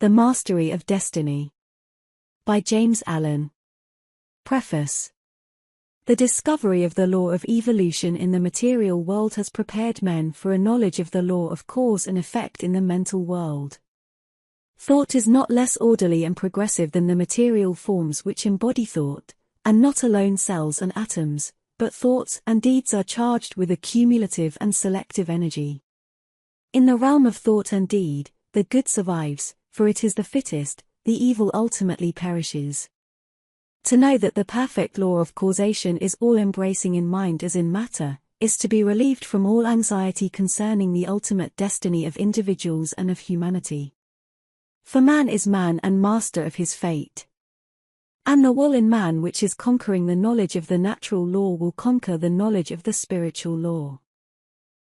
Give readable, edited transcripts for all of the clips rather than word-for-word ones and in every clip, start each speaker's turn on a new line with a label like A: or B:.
A: The Mastery of Destiny. By James Allen. Preface. The discovery of the law of evolution in the material world has prepared men for a knowledge of the law of cause and effect in the mental world. Thought is not less orderly and progressive than the material forms which embody thought, and not alone cells and atoms, but thoughts and deeds are charged with a cumulative and selective energy. In the realm of thought and deed, the good survives, for it is the fittest, the evil ultimately perishes. To know that the perfect law of causation is all-embracing in mind as in matter, is to be relieved from all anxiety concerning the ultimate destiny of individuals and of humanity. For man is man and master of his fate. And the will in man which is conquering the knowledge of the natural law will conquer the knowledge of the spiritual law.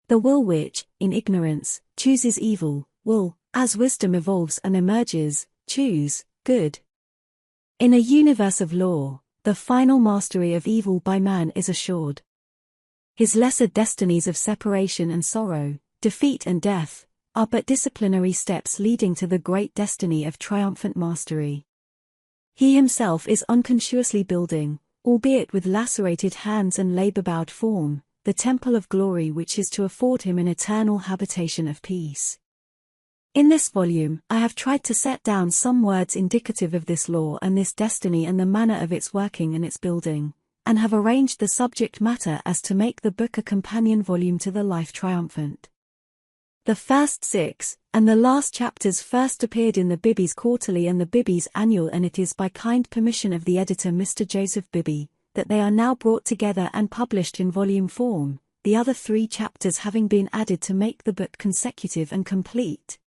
A: The will which, in ignorance, chooses evil, will, as wisdom evolves and emerges, choose good. In a universe of law, the final mastery of evil by man is assured. His lesser destinies of separation and sorrow, defeat and death, are but disciplinary steps leading to the great destiny of triumphant mastery. He himself is unconsciously building, albeit with lacerated hands and labor-bowed form, the temple of glory which is to afford him an eternal habitation of peace. In this volume, I have tried to set down some words indicative of this law and this destiny and the manner of its working and its building, and have arranged the subject matter as to make the book a companion volume to the Life Triumphant. The first 6, and the last chapters first appeared in the Bibby's Quarterly and the Bibby's Annual, and it is by kind permission of the editor Mr. Joseph Bibby, that they are now brought together and published in volume form, the other 3 chapters having been added to make the book consecutive and complete.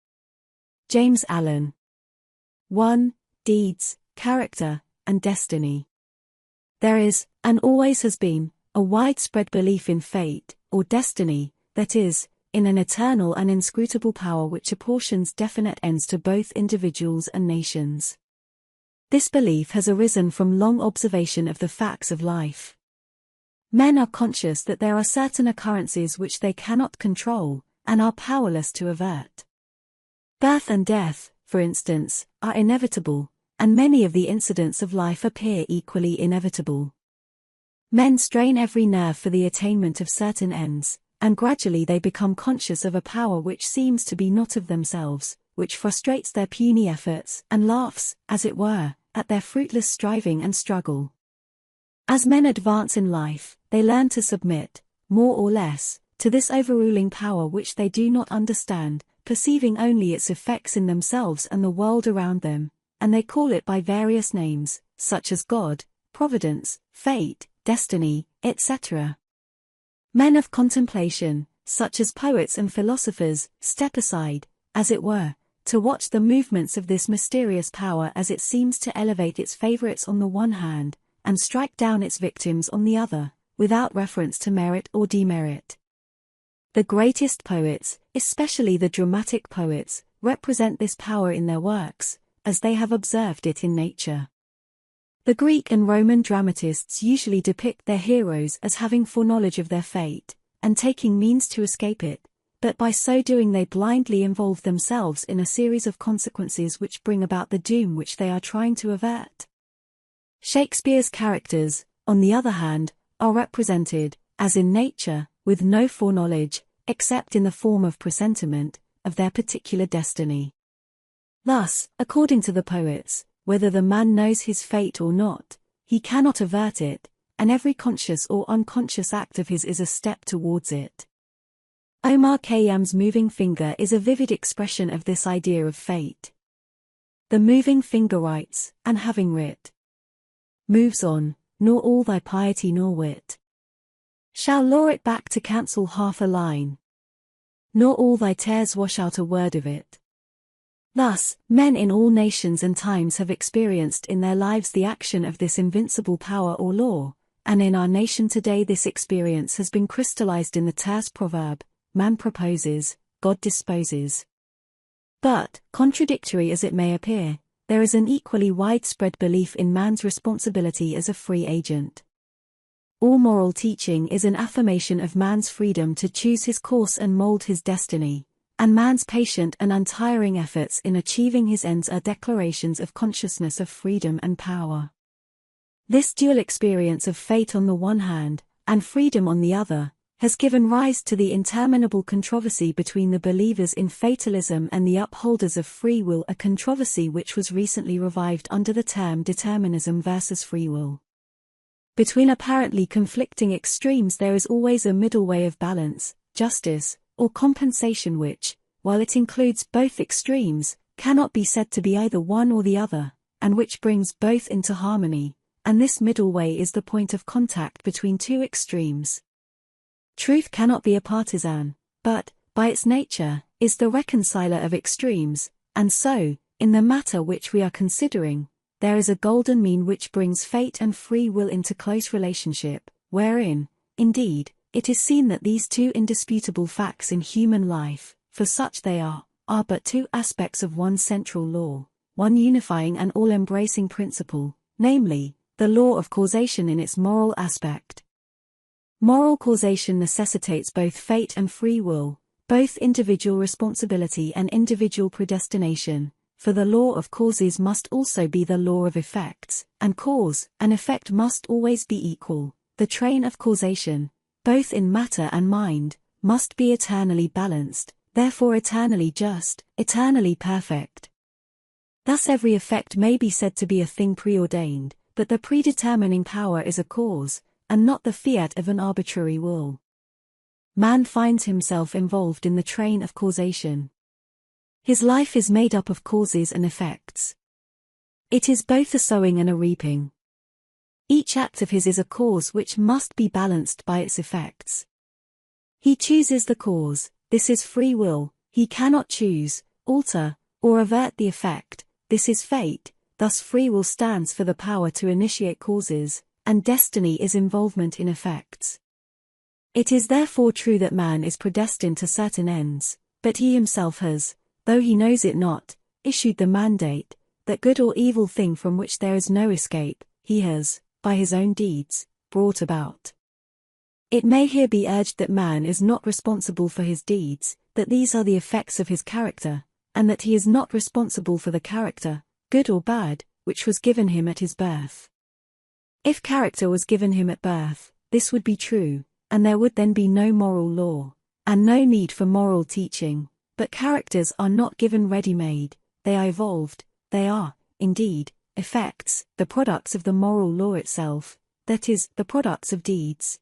A: James Allen. 1. Deeds, Character, and Destiny. There is, and always has been, a widespread belief in fate, or destiny, that is, in an eternal and inscrutable power which apportions definite ends to both individuals and nations. This belief has arisen from long observation of the facts of life. Men are conscious that there are certain occurrences which they cannot control, and are powerless to avert. Birth and death, for instance, are inevitable, and many of the incidents of life appear equally inevitable. Men strain every nerve for the attainment of certain ends, and gradually they become conscious of a power which seems to be not of themselves, which frustrates their puny efforts, and laughs, as it were, at their fruitless striving and struggle. As men advance in life, they learn to submit, more or less, to this overruling power which they do not understand, perceiving only its effects in themselves and the world around them, and they call it by various names, such as God, Providence, Fate, Destiny, etc. Men of contemplation, such as poets and philosophers, step aside, as it were, to watch the movements of this mysterious power as it seems to elevate its favorites on the one hand, and strike down its victims on the other, without reference to merit or demerit. The greatest poets, especially the dramatic poets, represent this power in their works, as they have observed it in nature. The Greek and Roman dramatists usually depict their heroes as having foreknowledge of their fate, and taking means to escape it, but by so doing they blindly involve themselves in a series of consequences which bring about the doom which they are trying to avert. Shakespeare's characters, on the other hand, are represented, as in nature, with no foreknowledge, except in the form of presentiment, of their particular destiny. Thus, according to the poets, whether the man knows his fate or not, he cannot avert it, and every conscious or unconscious act of his is a step towards it. Omar Khayyam's moving finger is a vivid expression of this idea of fate. The moving finger writes, and having writ, moves on, nor all thy piety nor wit shall lure it back to cancel half a line, nor all thy tears wash out a word of it. Thus, men in all nations and times have experienced in their lives the action of this invincible power or law, and in our nation today this experience has been crystallized in the terse proverb, man proposes, God disposes. But, contradictory as it may appear, there is an equally widespread belief in man's responsibility as a free agent. All moral teaching is an affirmation of man's freedom to choose his course and mold his destiny, and man's patient and untiring efforts in achieving his ends are declarations of consciousness of freedom and power. This dual experience of fate on the one hand, and freedom on the other, has given rise to the interminable controversy between the believers in fatalism and the upholders of free will, a controversy which was recently revived under the term determinism versus free will. Between apparently conflicting extremes there is always a middle way of balance, justice, or compensation which, while it includes both extremes, cannot be said to be either one or the other, and which brings both into harmony, and this middle way is the point of contact between two extremes. Truth cannot be a partisan, but, by its nature, is the reconciler of extremes, and so, in the matter which we are considering, there is a golden mean which brings fate and free will into close relationship, wherein, indeed, it is seen that these two indisputable facts in human life, for such they are but two aspects of one central law, one unifying and all-embracing principle, namely, the law of causation in its moral aspect. Moral causation necessitates both fate and free will, both individual responsibility and individual predestination, for the law of causes must also be the law of effects, and cause and effect must always be equal. The train of causation, both in matter and mind, must be eternally balanced, therefore eternally just, eternally perfect. Thus every effect may be said to be a thing preordained, but the predetermining power is a cause, and not the fiat of an arbitrary will. Man finds himself involved in the train of causation. His life is made up of causes and effects. It is both a sowing and a reaping. Each act of his is a cause which must be balanced by its effects. He chooses the cause, this is free will; he cannot choose, alter, or avert the effect, this is fate. Thus free will stands for the power to initiate causes, and destiny is involvement in effects. It is therefore true that man is predestined to certain ends, but he himself has, though he knows it not, issued the mandate, that good or evil thing from which there is no escape, he has, by his own deeds, brought about. It may here be urged that man is not responsible for his deeds, that these are the effects of his character, and that he is not responsible for the character, good or bad, which was given him at his birth. If character was given him at birth, this would be true, and there would then be no moral law, and no need for moral teaching. But characters are not given ready-made, they are evolved, they are, indeed, effects, the products of the moral law itself, that is, the products of deeds.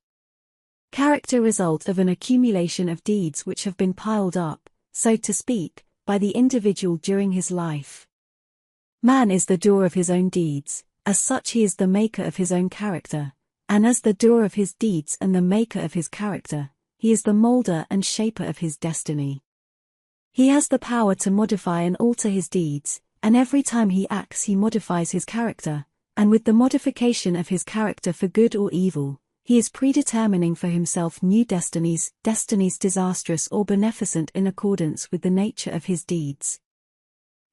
A: Character result of an accumulation of deeds which have been piled up, so to speak, by the individual during his life. Man is the doer of his own deeds, as such he is the maker of his own character, and as the doer of his deeds and the maker of his character, he is the moulder and shaper of his destiny. He has the power to modify and alter his deeds, and every time he acts he modifies his character, and with the modification of his character for good or evil, he is predetermining for himself new destinies disastrous or beneficent in accordance with the nature of his deeds.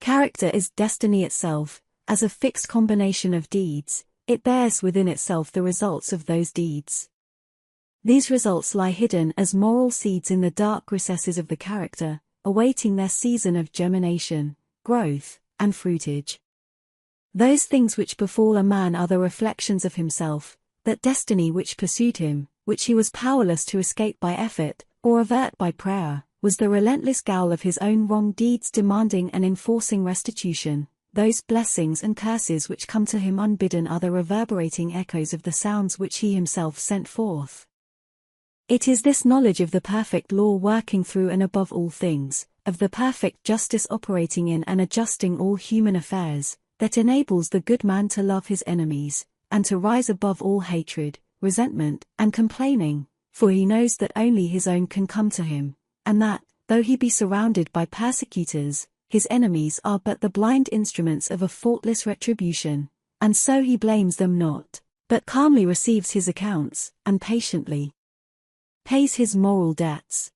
A: Character is destiny itself, as a fixed combination of deeds, it bears within itself the results of those deeds. These results lie hidden as moral seeds in the dark recesses of the character, awaiting their season of germination, growth, and fruitage. Those things which befall a man are the reflections of himself, that destiny which pursued him, which he was powerless to escape by effort, or avert by prayer, was the relentless gowl of his own wrong deeds demanding and enforcing restitution. Those blessings and curses which come to him unbidden are the reverberating echoes of the sounds which he himself sent forth. It is this knowledge of the perfect law working through and above all things, of the perfect justice operating in and adjusting all human affairs, that enables the good man to love his enemies, and to rise above all hatred, resentment, and complaining, for he knows that only his own can come to him, and that, though he be surrounded by persecutors, his enemies are but the blind instruments of a faultless retribution, and so he blames them not, but calmly receives his accounts, and patiently pays his moral debts.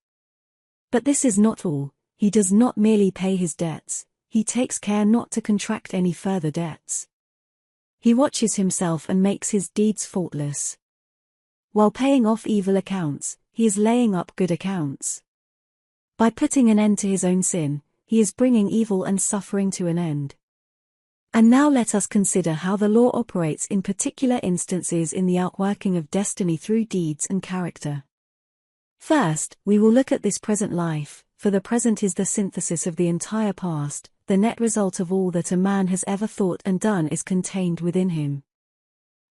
A: But this is not all, he does not merely pay his debts, he takes care not to contract any further debts. He watches himself and makes his deeds faultless. While paying off evil accounts, he is laying up good accounts. By putting an end to his own sin, he is bringing evil and suffering to an end. And now let us consider how the law operates in particular instances in the outworking of destiny through deeds and character. First, we will look at this present life, for the present is the synthesis of the entire past, the net result of all that a man has ever thought and done is contained within him.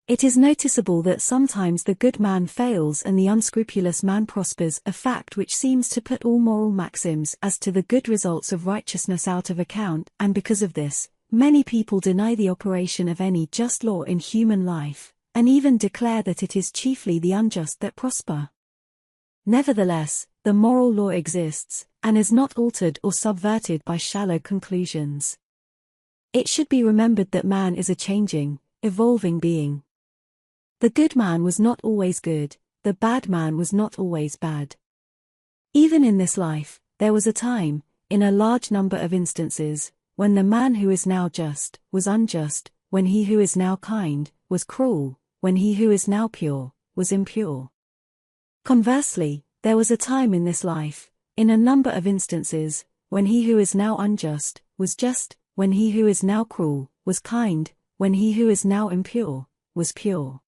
A: It is noticeable that sometimes the good man fails and the unscrupulous man prospers, a fact which seems to put all moral maxims as to the good results of righteousness out of account, and because of this, many people deny the operation of any just law in human life, and even declare that it is chiefly the unjust that prosper. Nevertheless, the moral law exists, and is not altered or subverted by shallow conclusions. It should be remembered that man is a changing, evolving being. The good man was not always good, the bad man was not always bad. Even in this life, there was a time, in a large number of instances, when the man who is now just, was unjust, when he who is now kind, was cruel, when he who is now pure, was impure. Conversely, there was a time in this life, in a number of instances, when he who is now unjust, was just, when he who is now cruel, was kind, when he who is now impure, was pure.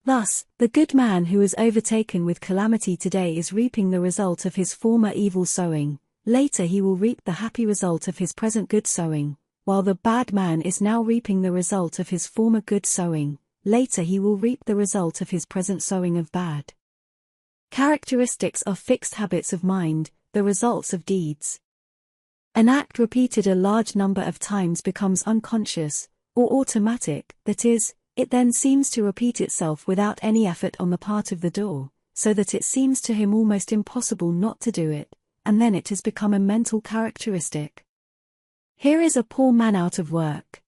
A: Thus, the good man who is overtaken with calamity today is reaping the result of his former evil sowing. Later he will reap the happy result of his present good sowing, while the bad man is now reaping the result of his former good sowing. Later he will reap the result of his present sowing of bad. Characteristics are fixed habits of mind, the results of deeds. An act repeated a large number of times becomes unconscious, or automatic, that is, it then seems to repeat itself without any effort on the part of the doer, so that it seems to him almost impossible not to do it, and then it has become a mental characteristic. Here is a poor man out of work.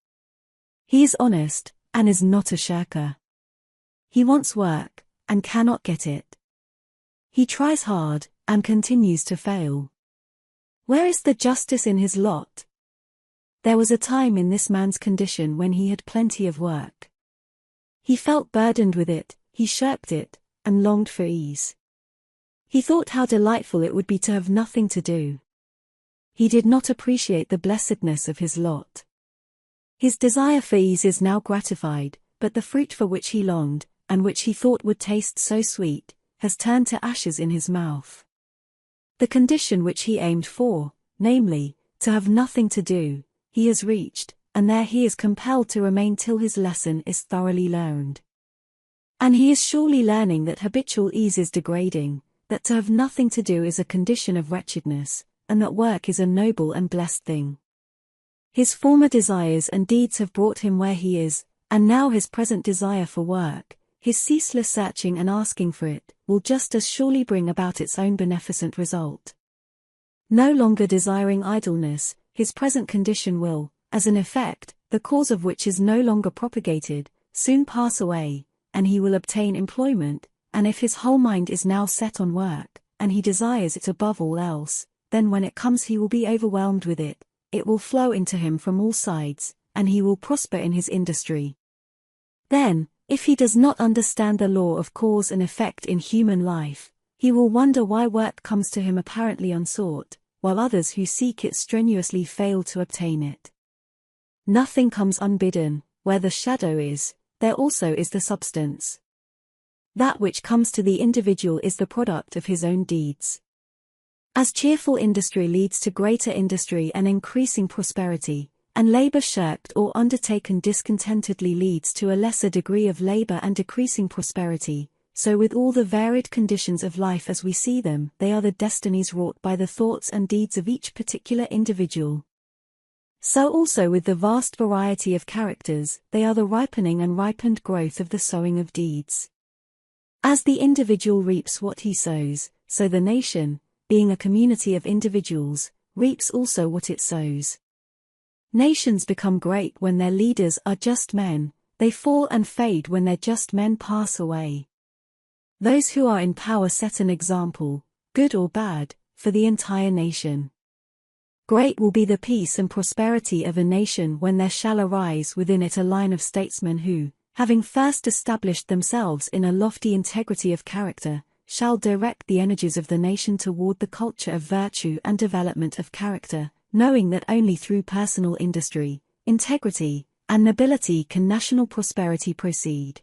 A: He is honest, and is not a shirker. He wants work, and cannot get it. He tries hard, and continues to fail. Where is the justice in his lot? There was a time in this man's condition when he had plenty of work. He felt burdened with it, he shirked it, and longed for ease. He thought how delightful it would be to have nothing to do. He did not appreciate the blessedness of his lot. His desire for ease is now gratified, but the fruit for which he longed, and which he thought would taste so sweet, has turned to ashes in his mouth. The condition which he aimed for, namely, to have nothing to do, he has reached, and there he is compelled to remain till his lesson is thoroughly learned. And he is surely learning that habitual ease is degrading, that to have nothing to do is a condition of wretchedness, and that work is a noble and blessed thing. His former desires and deeds have brought him where he is, and now his present desire for work, his ceaseless searching and asking for it, will just as surely bring about its own beneficent result. No longer desiring idleness, his present condition will, as an effect, the cause of which is no longer propagated, soon pass away, and he will obtain employment, and if his whole mind is now set on work, and he desires it above all else, then when it comes he will be overwhelmed with it, it will flow into him from all sides, and he will prosper in his industry. Then, if he does not understand the law of cause and effect in human life, he will wonder why work comes to him apparently unsought, while others who seek it strenuously fail to obtain it. Nothing comes unbidden, where the shadow is, there also is the substance. That which comes to the individual is the product of his own deeds. As cheerful industry leads to greater industry and increasing prosperity, and labor shirked or undertaken discontentedly leads to a lesser degree of labor and decreasing prosperity, so with all the varied conditions of life as we see them, they are the destinies wrought by the thoughts and deeds of each particular individual. So also with the vast variety of characters, they are the ripening and ripened growth of the sowing of deeds. As the individual reaps what he sows, so the nation, being a community of individuals, reaps also what it sows. Nations become great when their leaders are just men, they fall and fade when their just men pass away. Those who are in power set an example, good or bad, for the entire nation. Great will be the peace and prosperity of a nation when there shall arise within it a line of statesmen who, having first established themselves in a lofty integrity of character, shall direct the energies of the nation toward the culture of virtue and development of character, knowing that only through personal industry, integrity, and nobility can national prosperity proceed.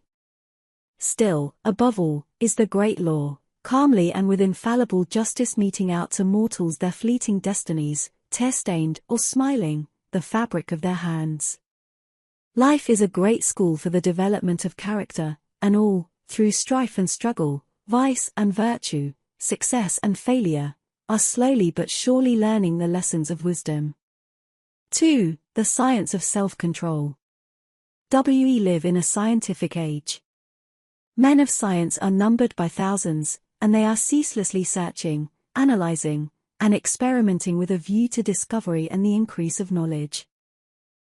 A: Still, above all, is the great law, calmly and with infallible justice meting out to mortals their fleeting destinies, tear-stained or smiling, the fabric of their hands. Life is a great school for the development of character, and all, through strife and struggle, vice and virtue, success and failure, are slowly but surely learning the lessons of wisdom. 2. The science of self-control. We live in a scientific age. Men of science are numbered by thousands, and they are ceaselessly searching, analyzing, and experimenting with a view to discovery and the increase of knowledge.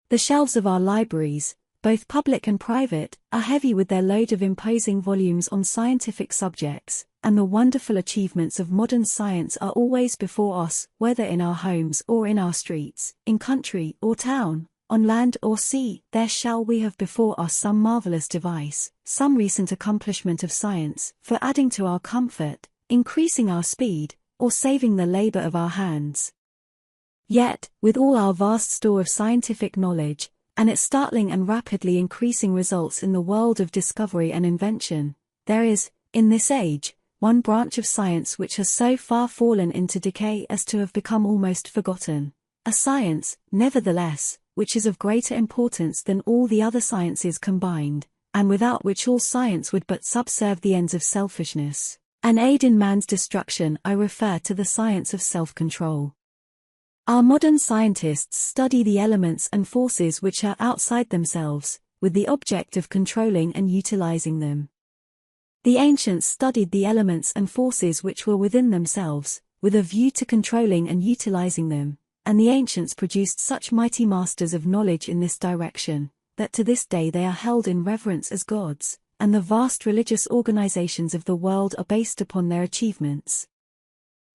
A: The shelves of our libraries, both public and private, are heavy with their load of imposing volumes on scientific subjects, and the wonderful achievements of modern science are always before us, whether in our homes or in our streets, in country or town, on land or sea. There shall we have before us some marvelous device, some recent accomplishment of science, for adding to our comfort, increasing our speed, or saving the labor of our hands. Yet, with all our vast store of scientific knowledge, and its startling and rapidly increasing results in the world of discovery and invention, there is, in this age, one branch of science which has so far fallen into decay as to have become almost forgotten. A science, nevertheless, which is of greater importance than all the other sciences combined, and without which all science would but subserve the ends of selfishness, and aid in man's destruction. I refer to the science of self-control. Our modern scientists study the elements and forces which are outside themselves, with the object of controlling and utilizing them. The ancients studied the elements and forces which were within themselves, with a view to controlling and utilizing them, and the ancients produced such mighty masters of knowledge in this direction, that to this day they are held in reverence as gods, and the vast religious organizations of the world are based upon their achievements.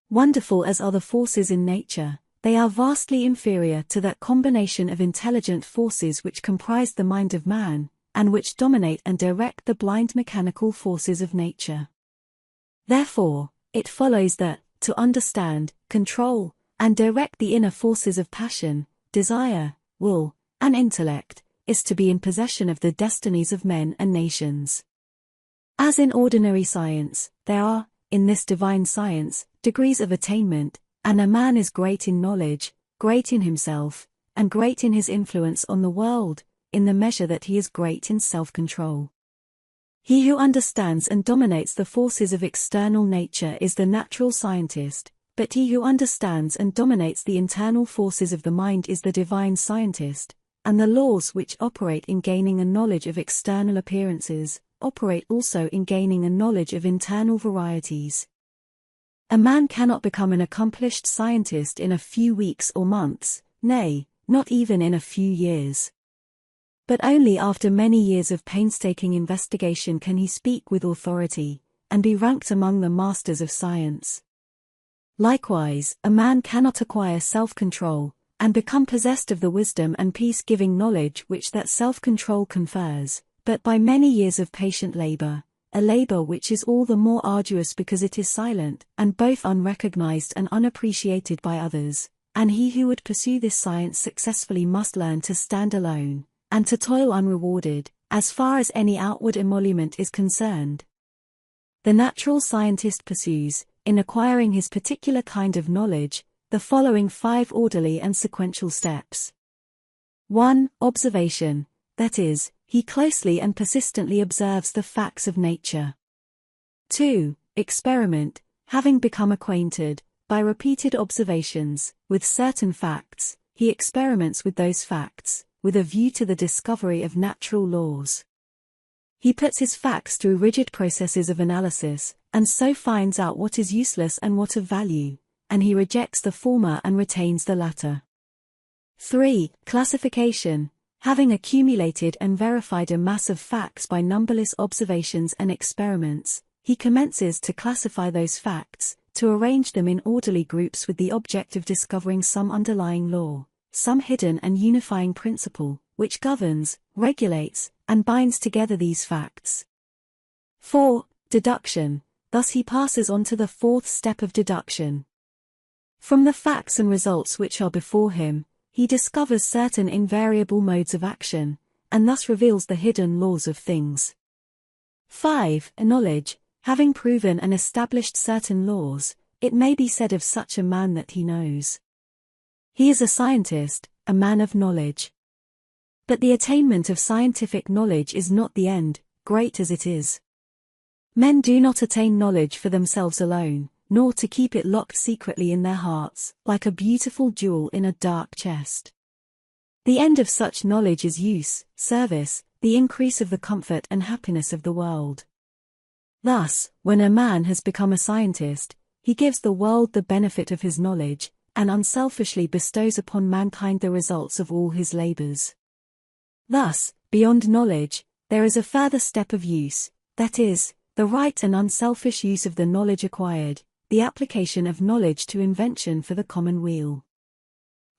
A: Wonderful as are the forces in nature, they are vastly inferior to that combination of intelligent forces which comprise the mind of man, and which dominate and direct the blind mechanical forces of nature. Therefore, it follows that, to understand, control, and direct the inner forces of passion, desire, will, and intellect, is to be in possession of the destinies of men and nations. As in ordinary science, there are, in this divine science, degrees of attainment, and a man is great in knowledge, great in himself, and great in his influence on the world, in the measure that he is great in self-control. He who understands and dominates the forces of external nature is the natural scientist, but he who understands and dominates the internal forces of the mind is the divine scientist, and the laws which operate in gaining a knowledge of external appearances, operate also in gaining a knowledge of internal varieties. A man cannot become an accomplished scientist in a few weeks or months, nay, not even in a few years. But only after many years of painstaking investigation can he speak with authority, and be ranked among the masters of science. Likewise, a man cannot acquire self-control, and become possessed of the wisdom and peace-giving knowledge which that self-control confers, but by many years of patient labor, a labor which is all the more arduous because it is silent, and both unrecognized and unappreciated by others, and he who would pursue this science successfully must learn to stand alone, and to toil unrewarded, as far as any outward emolument is concerned. The natural scientist pursues, in acquiring his particular kind of knowledge, the following 5 orderly and sequential steps. 1. Observation, that is, he closely and persistently observes the facts of nature. 2. Experiment, having become acquainted, by repeated observations, with certain facts, he experiments with those facts, with a view to the discovery of natural laws. He puts his facts through rigid processes of analysis, and so finds out what is useless and what of value, and he rejects the former and retains the latter. 3. Classification, having accumulated and verified a mass of facts by numberless observations and experiments, he commences to classify those facts, to arrange them in orderly groups with the object of discovering some underlying law, some hidden and unifying principle, which governs, regulates, and binds together these facts. 4. Deduction, thus he passes on to the fourth step of deduction. From the facts and results which are before him, he discovers certain invariable modes of action, and thus reveals the hidden laws of things. 5. Knowledge. Having proven and established certain laws, it may be said of such a man that he knows. He is a scientist, a man of knowledge. But the attainment of scientific knowledge is not the end, great as it is. Men do not attain knowledge for themselves alone, nor to keep it locked secretly in their hearts, like a beautiful jewel in a dark chest. The end of such knowledge is use, service, the increase of the comfort and happiness of the world. Thus, when a man has become a scientist, he gives the world the benefit of his knowledge, and unselfishly bestows upon mankind the results of all his labors. Thus, beyond knowledge, there is a further step of use, that is, the right and unselfish use of the knowledge acquired, the application of knowledge to invention for the common weal.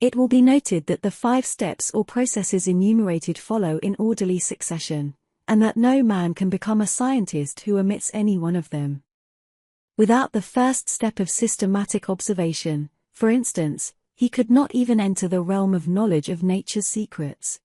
A: It will be noted that the 5 steps or processes enumerated follow in orderly succession, and that no man can become a scientist who omits any one of them. Without the first step of systematic observation, for instance, he could not even enter the realm of knowledge of nature's secrets.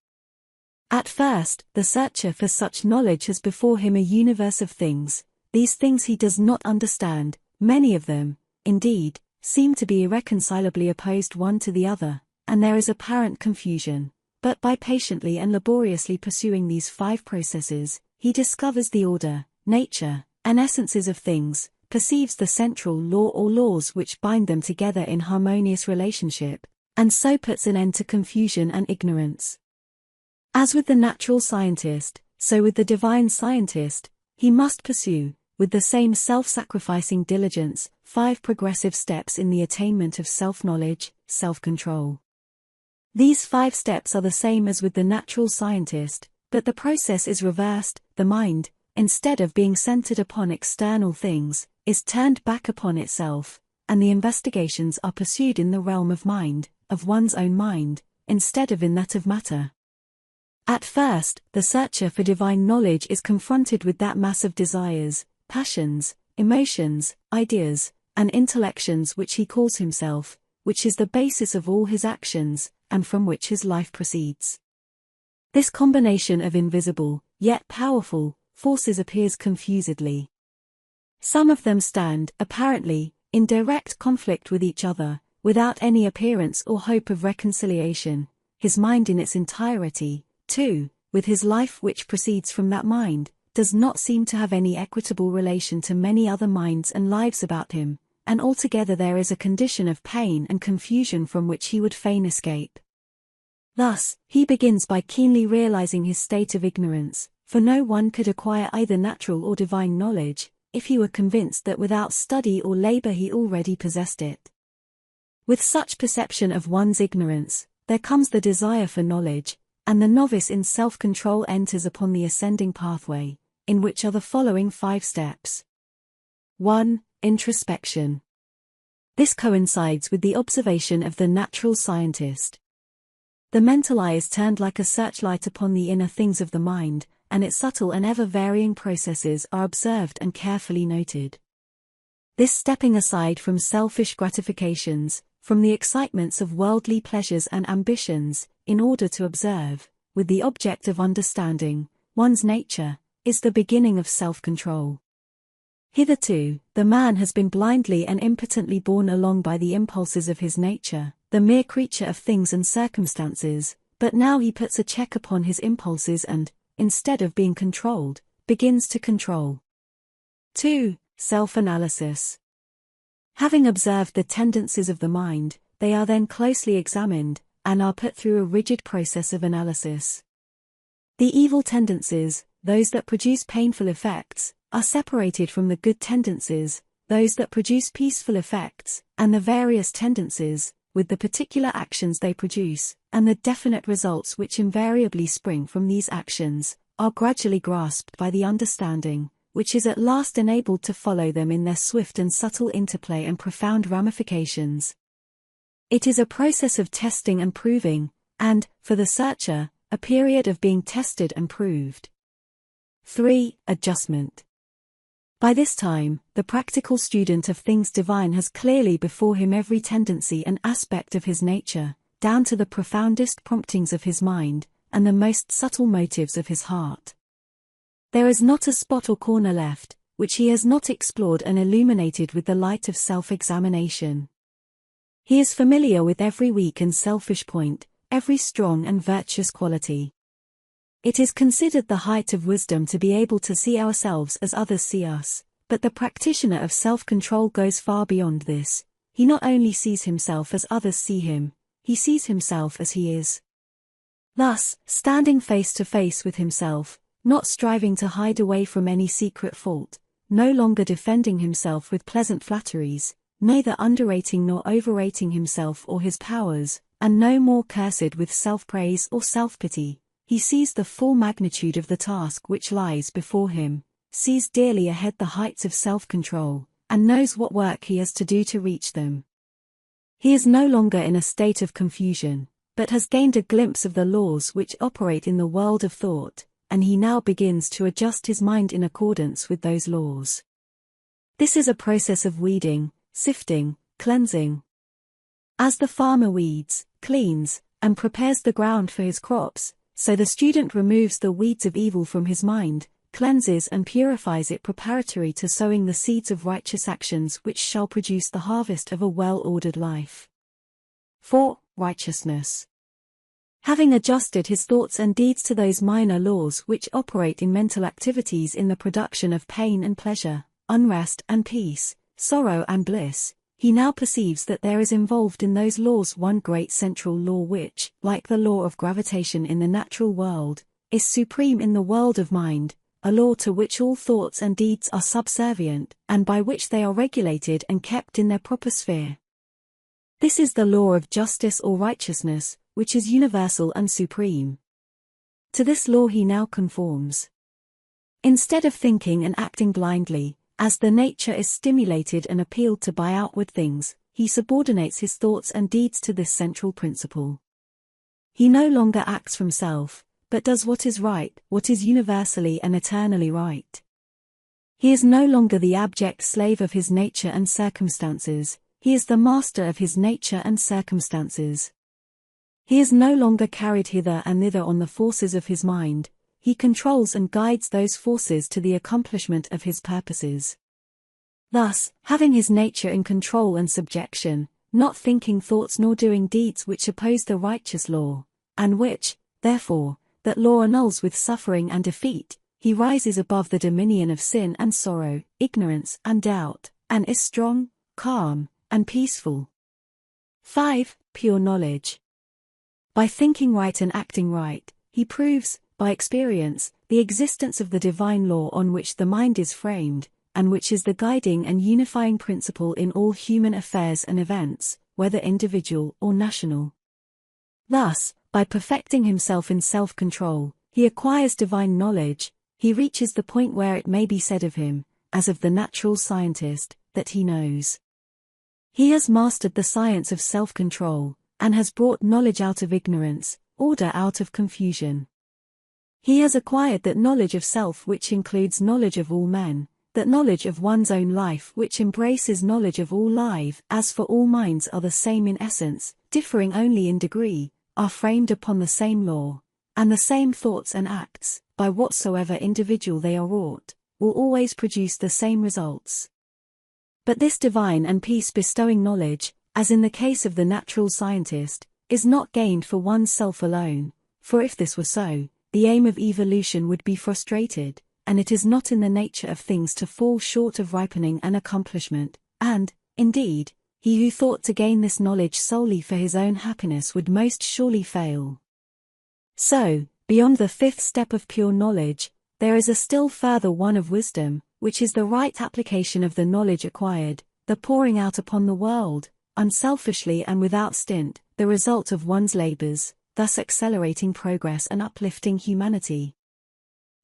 A: At first, the searcher for such knowledge has before him a universe of things. These things he does not understand. Many of them, indeed, seem to be irreconcilably opposed one to the other, and there is apparent confusion. But by patiently and laboriously pursuing these 5 processes, he discovers the order, nature, and essences of things, perceives the central law or laws which bind them together in harmonious relationship, and so puts an end to confusion and ignorance. As with the natural scientist, so with the divine scientist, he must pursue, with the same self-sacrificing diligence, 5 progressive steps in the attainment of self-knowledge, self-control. These 5 steps are the same as with the natural scientist, but the process is reversed. The mind, instead of being centered upon external things, is turned back upon itself, and the investigations are pursued in the realm of mind, of one's own mind, instead of in that of matter. At first, the searcher for divine knowledge is confronted with that mass of desires, passions, emotions, ideas, and intellections which he calls himself, which is the basis of all his actions, and from which his life proceeds. This combination of invisible, yet powerful, forces appears confusedly. Some of them stand, apparently, in direct conflict with each other, without any appearance or hope of reconciliation. His mind in its entirety, too, with his life which proceeds from that mind, does not seem to have any equitable relation to many other minds and lives about him, and altogether there is a condition of pain and confusion from which he would fain escape. Thus, he begins by keenly realizing his state of ignorance, for no one could acquire either natural or divine knowledge, if he were convinced that without study or labor he already possessed it. With such perception of one's ignorance, there comes the desire for knowledge, and the novice in self-control enters upon the ascending pathway, in which are the following 5 steps. 1. Introspection. This coincides with the observation of the natural scientist. The mental eye is turned like a searchlight upon the inner things of the mind, and its subtle and ever-varying processes are observed and carefully noted. This stepping aside from selfish gratifications, from the excitements of worldly pleasures and ambitions, in order to observe, with the object of understanding, one's nature, is the beginning of self-control. Hitherto, the man has been blindly and impotently borne along by the impulses of his nature, the mere creature of things and circumstances, but now he puts a check upon his impulses and, instead of being controlled, begins to control. 2. Self-analysis. Having observed the tendencies of the mind, they are then closely examined, and are put through a rigid process of analysis. The evil tendencies, those that produce painful effects, are separated from the good tendencies, those that produce peaceful effects, and the various tendencies, with the particular actions they produce, and the definite results which invariably spring from these actions, are gradually grasped by the understanding, which is at last enabled to follow them in their swift and subtle interplay and profound ramifications. It is a process of testing and proving, and, for the searcher, a period of being tested and proved. 3. Adjustment. By this time, the practical student of things divine has clearly before him every tendency and aspect of his nature, down to the profoundest promptings of his mind, and the most subtle motives of his heart. There is not a spot or corner left, which he has not explored and illuminated with the light of self-examination. He is familiar with every weak and selfish point, every strong and virtuous quality. It is considered the height of wisdom to be able to see ourselves as others see us, but the practitioner of self-control goes far beyond this. He not only sees himself as others see him, he sees himself as he is. Thus, standing face to face with himself, not striving to hide away from any secret fault, no longer defending himself with pleasant flatteries, neither underrating nor overrating himself or his powers, and no more cursed with self-praise or self-pity. He sees the full magnitude of the task which lies before him, sees dearly ahead the heights of self-control, and knows what work he has to do to reach them. He is no longer in a state of confusion, but has gained a glimpse of the laws which operate in the world of thought, and he now begins to adjust his mind in accordance with those laws. This is a process of weeding, sifting, cleansing. As the farmer weeds, cleans, and prepares the ground for his crops, so the student removes the weeds of evil from his mind, cleanses and purifies it preparatory to sowing the seeds of righteous actions which shall produce the harvest of a well-ordered life. 4. Righteousness. Having adjusted his thoughts and deeds to those minor laws which operate in mental activities in the production of pain and pleasure, unrest and peace, sorrow and bliss, he now perceives that there is involved in those laws one great central law which, like the law of gravitation in the natural world, is supreme in the world of mind, a law to which all thoughts and deeds are subservient, and by which they are regulated and kept in their proper sphere. This is the law of justice or righteousness, which is universal and supreme. To this law he now conforms. Instead of thinking and acting blindly, as the nature is stimulated and appealed to by outward things, he subordinates his thoughts and deeds to this central principle. He no longer acts from self, but does what is right, what is universally and eternally right. He is no longer the abject slave of his nature and circumstances, he is the master of his nature and circumstances. He is no longer carried hither and thither on the forces of his mind, he controls and guides those forces to the accomplishment of his purposes. Thus, having his nature in control and subjection, not thinking thoughts nor doing deeds which oppose the righteous law, and which, therefore, that law annuls with suffering and defeat, he rises above the dominion of sin and sorrow, ignorance and doubt, and is strong, calm, and peaceful. 5. Pure knowledge. By thinking right and acting right, he proves, by experience, the existence of the divine law on which the mind is framed, and which is the guiding and unifying principle in all human affairs and events, whether individual or national. Thus, by perfecting himself in self-control, he acquires divine knowledge, he reaches the point where it may be said of him, as of the natural scientist, that he knows. He has mastered the science of self-control, and has brought knowledge out of ignorance, order out of confusion. He has acquired that knowledge of self which includes knowledge of all men, that knowledge of one's own life which embraces knowledge of all life, as for all minds are the same in essence, differing only in degree, are framed upon the same law, and the same thoughts and acts, by whatsoever individual they are wrought, will always produce the same results. But this divine and peace-bestowing knowledge, as in the case of the natural scientist, is not gained for one's self alone, for if this were so, the aim of evolution would be frustrated, and it is not in the nature of things to fall short of ripening and accomplishment, and, indeed, he who thought to gain this knowledge solely for his own happiness would most surely fail. So, beyond the 5th step of pure knowledge, there is a still further one of wisdom, which is the right application of the knowledge acquired, the pouring out upon the world, unselfishly and without stint, the result of one's labors, thus accelerating progress and uplifting humanity.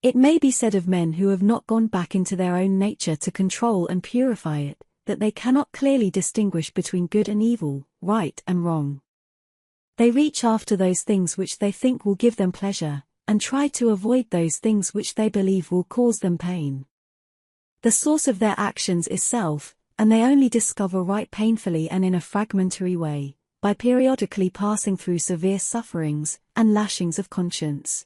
A: It may be said of men who have not gone back into their own nature to control and purify it, that they cannot clearly distinguish between good and evil, right and wrong. They reach after those things which they think will give them pleasure, and try to avoid those things which they believe will cause them pain. The source of their actions is self, and they only discover right painfully and in a fragmentary way, by periodically passing through severe sufferings and lashings of conscience.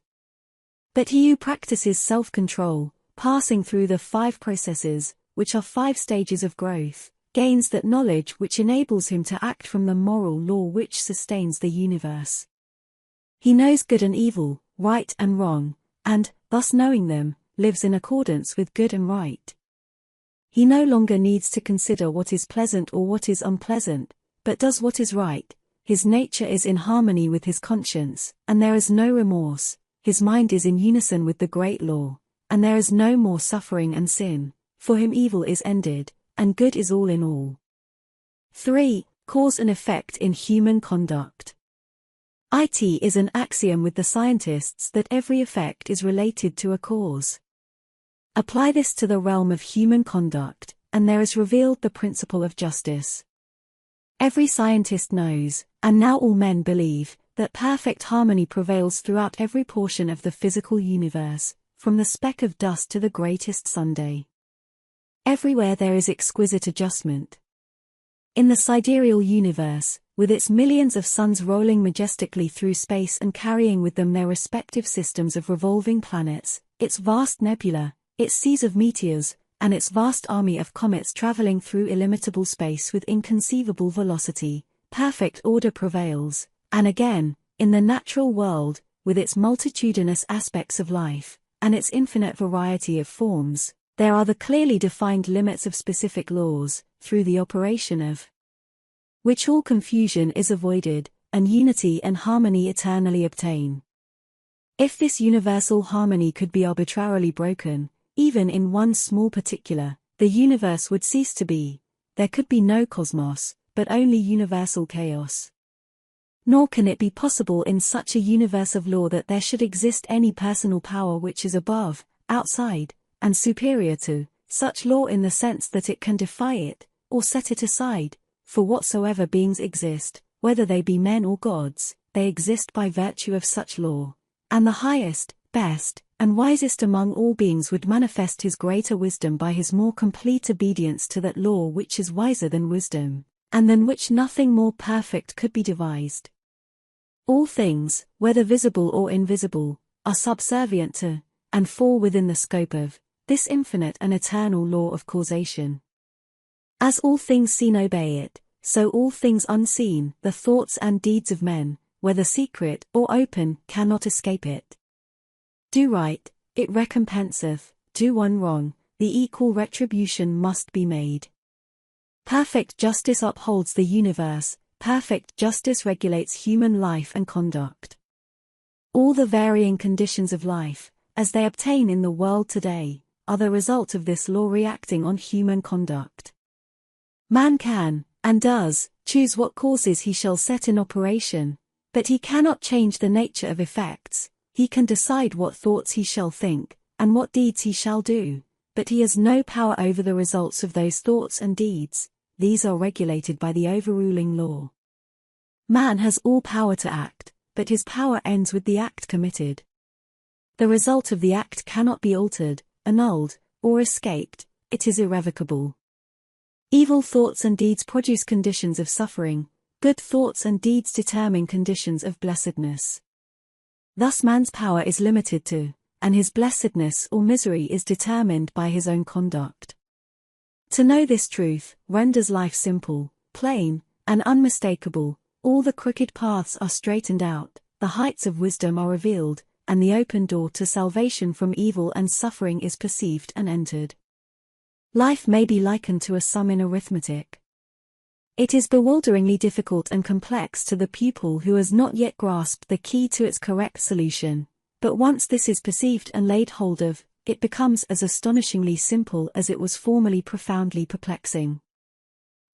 A: But he who practices self-control, passing through the 5 processes, which are 5 stages of growth, gains that knowledge which enables him to act from the moral law which sustains the universe. He knows good and evil, right and wrong, and, thus knowing them, lives in accordance with good and right. He no longer needs to consider what is pleasant or what is unpleasant, but does what is right. His nature is in harmony with his conscience, and there is no remorse. His mind is in unison with the great law, and there is no more suffering and sin. For him evil is ended, and good is all in all. 3. Cause and effect in human conduct. It is an axiom with the scientists that every effect is related to a cause. Apply this to the realm of human conduct, and there is revealed the principle of justice. Every scientist knows, and now all men believe, that perfect harmony prevails throughout every portion of the physical universe, from the speck of dust to the greatest sunday. Everywhere there is exquisite adjustment. In the sidereal universe, with its millions of suns rolling majestically through space and carrying with them their respective systems of revolving planets, its vast nebula, its seas of meteors, and its vast army of comets traveling through illimitable space with inconceivable velocity, perfect order prevails. And again, in the natural world, with its multitudinous aspects of life, and its infinite variety of forms, there are the clearly defined limits of specific laws, through the operation of which all confusion is avoided, and unity and harmony eternally obtain. If this universal harmony could be arbitrarily broken, even in one small particular, the universe would cease to be. There could be no cosmos, but only universal chaos. Nor can it be possible in such a universe of law that there should exist any personal power which is above, outside, and superior to such law in the sense that it can defy it, or set it aside. For whatsoever beings exist, whether they be men or gods, they exist by virtue of such law. And the highest, best, and wisest among all beings would manifest his greater wisdom by his more complete obedience to that law which is wiser than wisdom, and than which nothing more perfect could be devised. All things, whether visible or invisible, are subservient to, and fall within the scope of, this infinite and eternal law of causation. As all things seen obey it, so all things unseen, the thoughts and deeds of men, whether secret or open, cannot escape it. Do right, it recompenseth; do one wrong, the equal retribution must be made. Perfect justice upholds the universe, perfect justice regulates human life and conduct. All the varying conditions of life, as they obtain in the world today, are the result of this law reacting on human conduct. Man can, and does, choose what causes he shall set in operation, but he cannot change the nature of effects. He can decide what thoughts he shall think, and what deeds he shall do, but he has no power over the results of those thoughts and deeds. These are regulated by the overruling law. Man has all power to act, but his power ends with the act committed. The result of the act cannot be altered, annulled, or escaped. It is irrevocable. Evil thoughts and deeds produce conditions of suffering, good thoughts and deeds determine conditions of blessedness. Thus man's power is limited to, and his blessedness or misery is determined by his own conduct. To know this truth renders life simple, plain, and unmistakable. All the crooked paths are straightened out, the heights of wisdom are revealed, and the open door to salvation from evil and suffering is perceived and entered. Life may be likened to a sum in arithmetic. It is bewilderingly difficult and complex to the pupil who has not yet grasped the key to its correct solution, but once this is perceived and laid hold of, it becomes as astonishingly simple as it was formerly profoundly perplexing.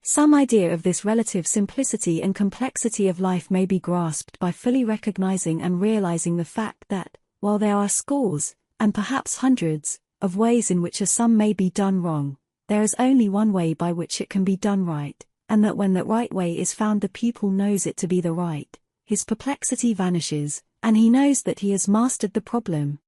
A: Some idea of this relative simplicity and complexity of life may be grasped by fully recognizing and realizing the fact that, while there are scores, and perhaps hundreds, of ways in which a sum may be done wrong, there is only one way by which it can be done right, and that when that right way is found the pupil knows it to be the right, his perplexity vanishes, and he knows that he has mastered the problem.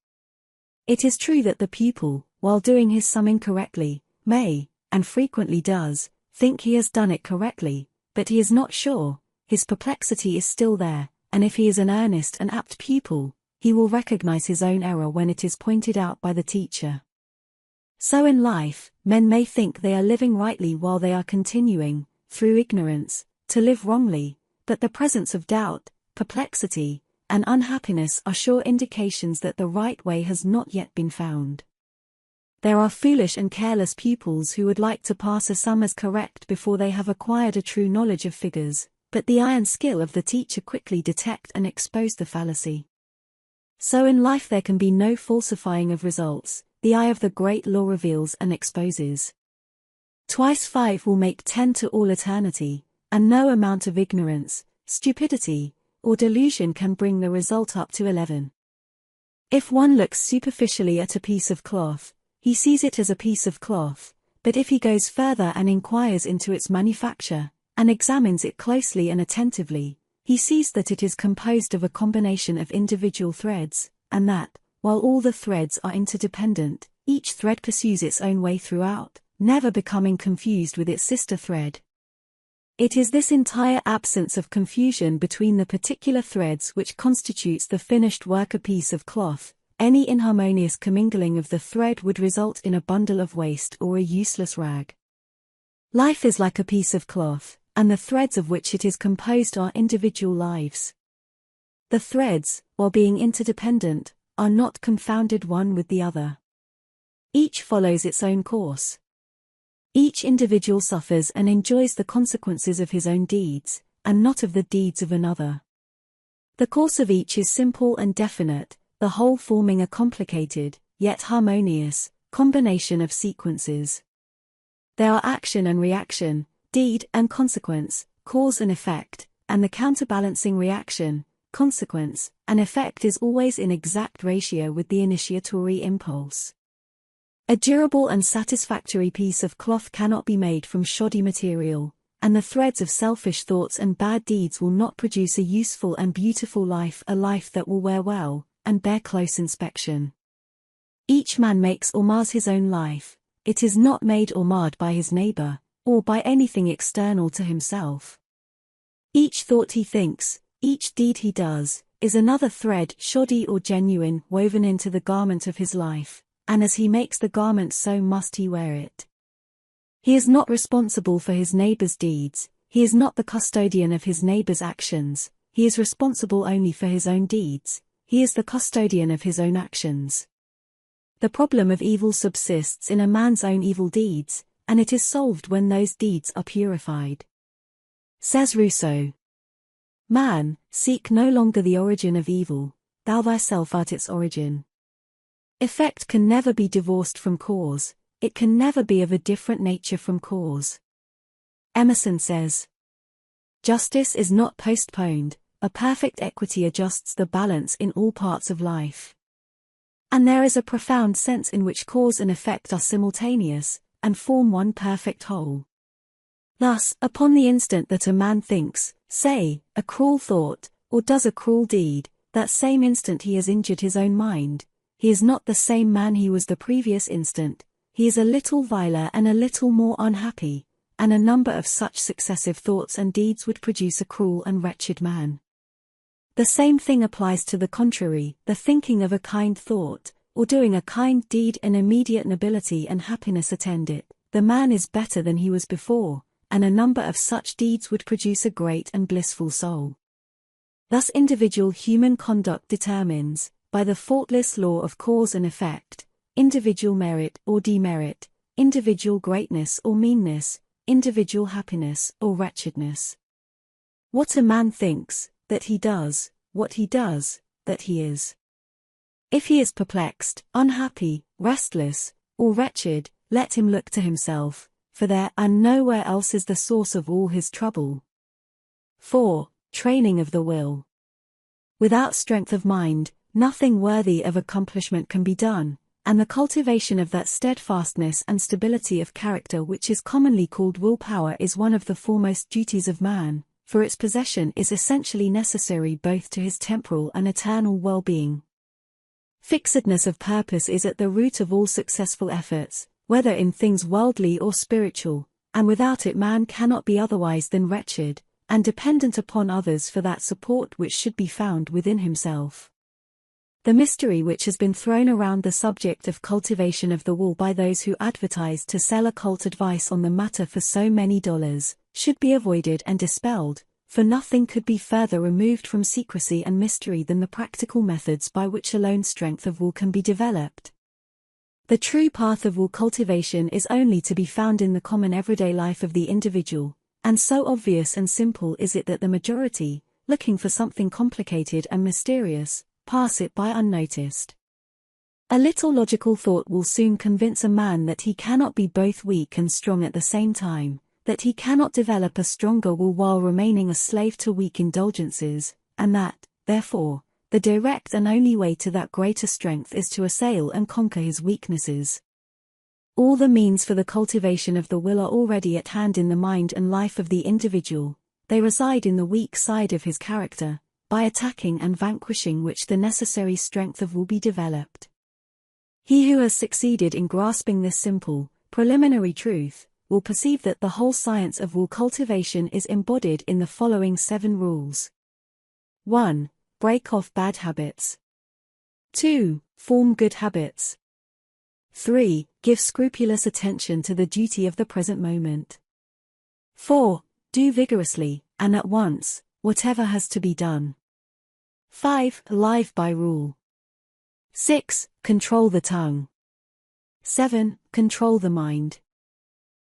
A: It is true that the pupil, while doing his summing correctly, may, and frequently does, think he has done it correctly, but he is not sure. His perplexity is still there, and if he is an earnest and apt pupil, he will recognize his own error when it is pointed out by the teacher. So in life, men may think they are living rightly while they are continuing, through ignorance, to live wrongly, but the presence of doubt, perplexity, and unhappiness are sure indications that the right way has not yet been found. There are foolish and careless pupils who would like to pass a sum as correct before they have acquired a true knowledge of figures, but the iron skill of the teacher quickly detect and expose the fallacy. So in life there can be no falsifying of results, the eye of the great law reveals and exposes. Twice 5 will make 10 to all eternity, and no amount of ignorance, stupidity, or delusion can bring the result up to 11. If one looks superficially at a piece of cloth, he sees it as a piece of cloth, but if he goes further and inquires into its manufacture, and examines it closely and attentively, he sees that it is composed of a combination of individual threads, and that, while all the threads are interdependent, each thread pursues its own way throughout, never becoming confused with its sister thread. It is this entire absence of confusion between the particular threads which constitutes the finished work. A piece of cloth, any inharmonious commingling of the thread would result in a bundle of waste or a useless rag. Life is like a piece of cloth, and the threads of which it is composed are individual lives. The threads, while being interdependent, are not confounded one with the other. Each follows its own course. Each individual suffers and enjoys the consequences of his own deeds, and not of the deeds of another. The course of each is simple and definite, the whole forming a complicated, yet harmonious, combination of sequences. There are action and reaction, deed and consequence, cause and effect, and the counterbalancing reaction, consequence, and effect is always in exact ratio with the initiatory impulse. A durable and satisfactory piece of cloth cannot be made from shoddy material, and the threads of selfish thoughts and bad deeds will not produce a useful and beautiful life, a life that will wear well, and bear close inspection. Each man makes or mars his own life, it is not made or marred by his neighbor, or by anything external to himself. Each thought he thinks, each deed he does, is another thread, shoddy or genuine, woven into the garment of his life, and as he makes the garment so must he wear it. He is not responsible for his neighbor's deeds, he is not the custodian of his neighbor's actions, he is responsible only for his own deeds, he is the custodian of his own actions. The problem of evil subsists in a man's own evil deeds, and it is solved when those deeds are purified. Says Rousseau, "Man, seek no longer the origin of evil, thou thyself art its origin." Effect can never be divorced from cause, it can never be of a different nature from cause. Emerson says, "Justice is not postponed, a perfect equity adjusts the balance in all parts of life." And there is a profound sense in which cause and effect are simultaneous, and form one perfect whole. Thus, upon the instant that a man thinks, say, a cruel thought, or does a cruel deed, that same instant he has injured his own mind. He is not the same man he was the previous instant, he is a little viler and a little more unhappy, and a number of such successive thoughts and deeds would produce a cruel and wretched man. The same thing applies to the contrary, the thinking of a kind thought, or doing a kind deed, and immediate nobility and happiness attend it. The man is better than he was before, and a number of such deeds would produce a great and blissful soul. Thus individual human conduct determines, by the faultless law of cause and effect, individual merit or demerit, individual greatness or meanness, individual happiness or wretchedness. What a man thinks, that he does, what he does, that he is. If he is perplexed, unhappy, restless, or wretched, let him look to himself, for there and nowhere else is the source of all his trouble. 4. Training of the will. Without strength of mind, nothing worthy of accomplishment can be done, and the cultivation of that steadfastness and stability of character which is commonly called willpower is one of the foremost duties of man, for its possession is essentially necessary both to his temporal and eternal well-being. Fixedness of purpose is at the root of all successful efforts. whether in things worldly or spiritual, and without it man cannot be otherwise than wretched, and dependent upon others for that support which should be found within himself. The mystery which has been thrown around the subject of cultivation of the will by those who advertise to sell occult advice on the matter for so many dollars, should be avoided and dispelled, for nothing could be further removed from secrecy and mystery than the practical methods by which alone strength of will can be developed. The true path of will cultivation is only to be found in the common everyday life of the individual, and so obvious and simple is it that the majority, looking for something complicated and mysterious, pass it by unnoticed. A little logical thought will soon convince a man that he cannot be both weak and strong at the same time, that he cannot develop a stronger will while remaining a slave to weak indulgences, and that, therefore, the direct and only way to that greater strength is to assail and conquer his weaknesses. All the means for the cultivation of the will are already at hand in the mind and life of the individual. They reside in the weak side of his character, by attacking and vanquishing which the necessary strength of will be developed. He who has succeeded in grasping this simple, preliminary truth, will perceive that the whole science of will cultivation is embodied in the following 7 rules. 1. Break off bad habits. 2. Form good habits. 3. Give scrupulous attention to the duty of the present moment. 4. Do vigorously, and at once, whatever has to be done. 5. Live by rule. 6. Control the tongue. 7. Control the mind.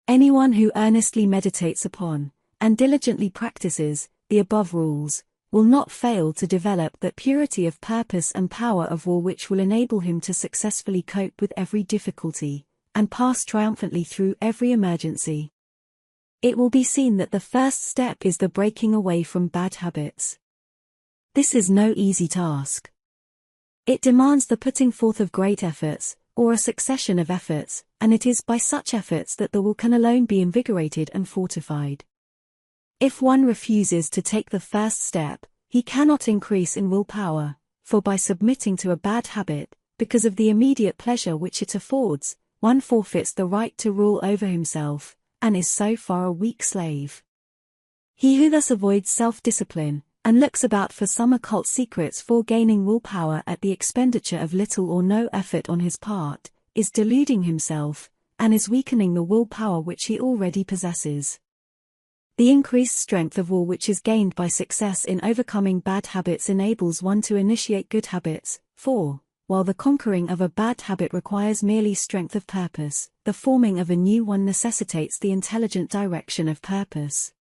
A: Anyone who earnestly meditates upon, and diligently practices, the above rules, will not fail to develop that purity of purpose and power of will which will enable him to successfully cope with every difficulty, and pass triumphantly through every emergency. It will be seen that the first step is the breaking away from bad habits. This is no easy task. It demands the putting forth of great efforts, or a succession of efforts, and it is by such efforts that the will can alone be invigorated and fortified. If one refuses to take the first step, he cannot increase in will power, for by submitting to a bad habit, because of the immediate pleasure which it affords, one forfeits the right to rule over himself, and is so far a weak slave. He who thus avoids self-discipline, and looks about for some occult secrets for gaining willpower at the expenditure of little or no effort on his part, is deluding himself, and is weakening the willpower which he already possesses. The increased strength of will which is gained by success in overcoming bad habits enables one to initiate good habits, for, while the conquering of a bad habit requires merely strength of purpose, the forming of a new one necessitates the intelligent direction of purpose.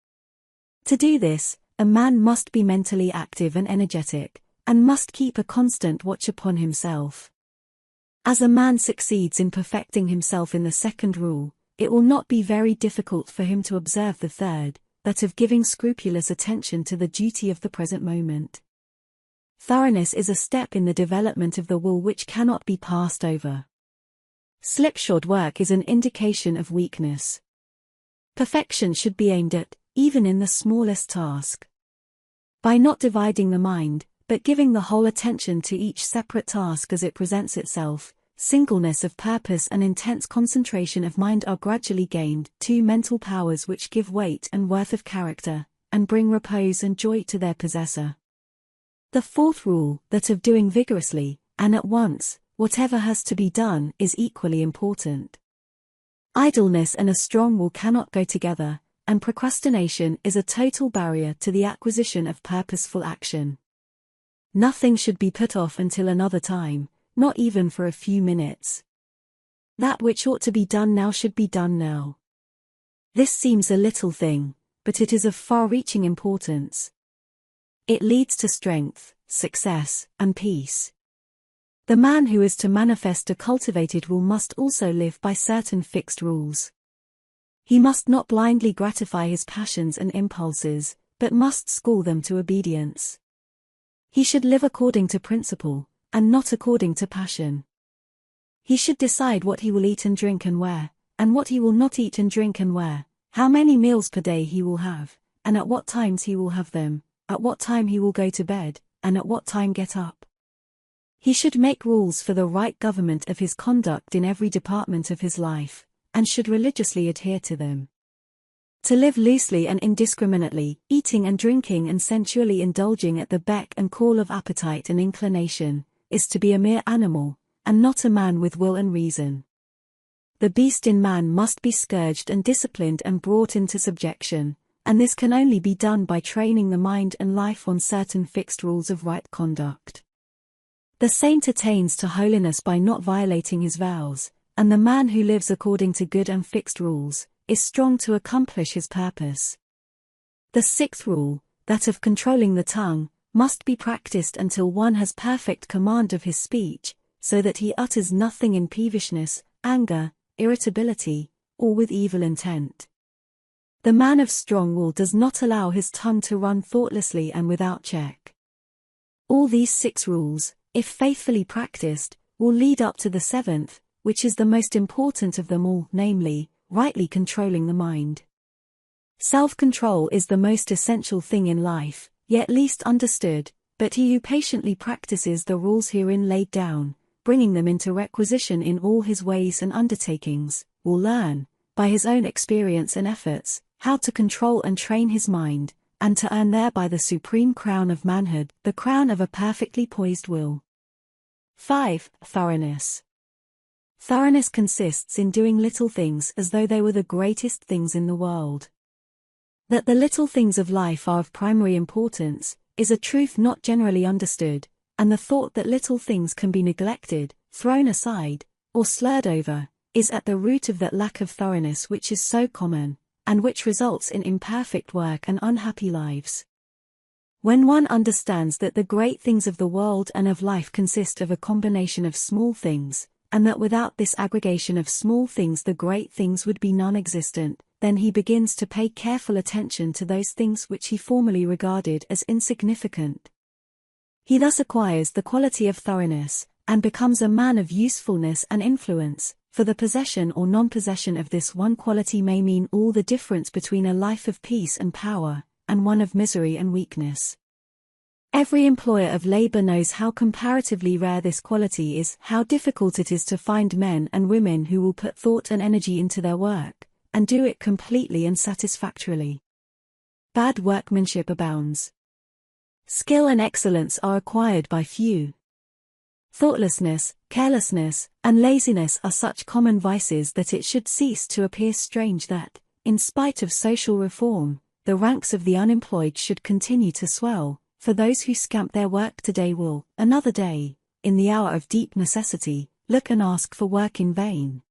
A: To do this, a man must be mentally active and energetic, and must keep a constant watch upon himself. As a man succeeds in perfecting himself in the second rule, it will not be very difficult for him to observe the third, that of giving scrupulous attention to the duty of the present moment. Thoroughness is a step in the development of the will which cannot be passed over. Slipshod work is an indication of weakness. Perfection should be aimed at, even in the smallest task. By not dividing the mind, but giving the whole attention to each separate task as it presents itself, singleness of purpose and intense concentration of mind are gradually gained, 2 mental powers which give weight and worth of character, and bring repose and joy to their possessor. The 4th rule, that of doing vigorously, and at once, whatever has to be done, is equally important. Idleness and a strong will cannot go together, and procrastination is a total barrier to the acquisition of purposeful action. Nothing should be put off until another time, not even for a few minutes. That which ought to be done now should be done now. This seems a little thing, but it is of far-reaching importance. It leads to strength, success, and peace. The man who is to manifest a cultivated will must also live by certain fixed rules. He must not blindly gratify his passions and impulses, but must school them to obedience. He should live according to principle, and not according to passion. He should decide what he will eat and drink and where, and what he will not eat and drink and where, how many meals per day he will have, and at what times he will have them, at what time he will go to bed, and at what time get up. He should make rules for the right government of his conduct in every department of his life, and should religiously adhere to them. To live loosely and indiscriminately, eating and drinking and sensually indulging at the beck and call of appetite and inclination, is to be a mere animal, and not a man with will and reason. The beast in man must be scourged and disciplined and brought into subjection, and this can only be done by training the mind and life on certain fixed rules of right conduct. The saint attains to holiness by not violating his vows, and the man who lives according to good and fixed rules, is strong to accomplish his purpose. The sixth rule, that of controlling the tongue, must be practiced until one has perfect command of his speech, so that he utters nothing in peevishness, anger, irritability, or with evil intent. The man of strong will does not allow his tongue to run thoughtlessly and without check. All these 6 rules, if faithfully practiced, will lead up to the 7th, which is the most important of them all, namely, rightly controlling the mind. Self-control is the most essential thing in life, yet least understood, but he who patiently practices the rules herein laid down, bringing them into requisition in all his ways and undertakings, will learn, by his own experience and efforts, how to control and train his mind, and to earn thereby the supreme crown of manhood, the crown of a perfectly poised will. 5. Thoroughness. Thoroughness consists in doing little things as though they were the greatest things in the world. That the little things of life are of primary importance, is a truth not generally understood, and the thought that little things can be neglected, thrown aside, or slurred over, is at the root of that lack of thoroughness which is so common, and which results in imperfect work and unhappy lives. When one understands that the great things of the world and of life consist of a combination of small things, and that without this aggregation of small things the great things would be non-existent, then he begins to pay careful attention to those things which he formerly regarded as insignificant. He thus acquires the quality of thoroughness, and becomes a man of usefulness and influence, for the possession or non-possession of this one quality may mean all the difference between a life of peace and power, and one of misery and weakness. Every employer of labor knows how comparatively rare this quality is, how difficult it is to find men and women who will put thought and energy into their work, and do it completely and satisfactorily. Bad workmanship abounds. Skill and excellence are acquired by few. Thoughtlessness, carelessness, and laziness are such common vices that it should cease to appear strange that, in spite of social reform, the ranks of the unemployed should continue to swell, for those who scamp their work today will, another day, in the hour of deep necessity, look and ask for work in vain.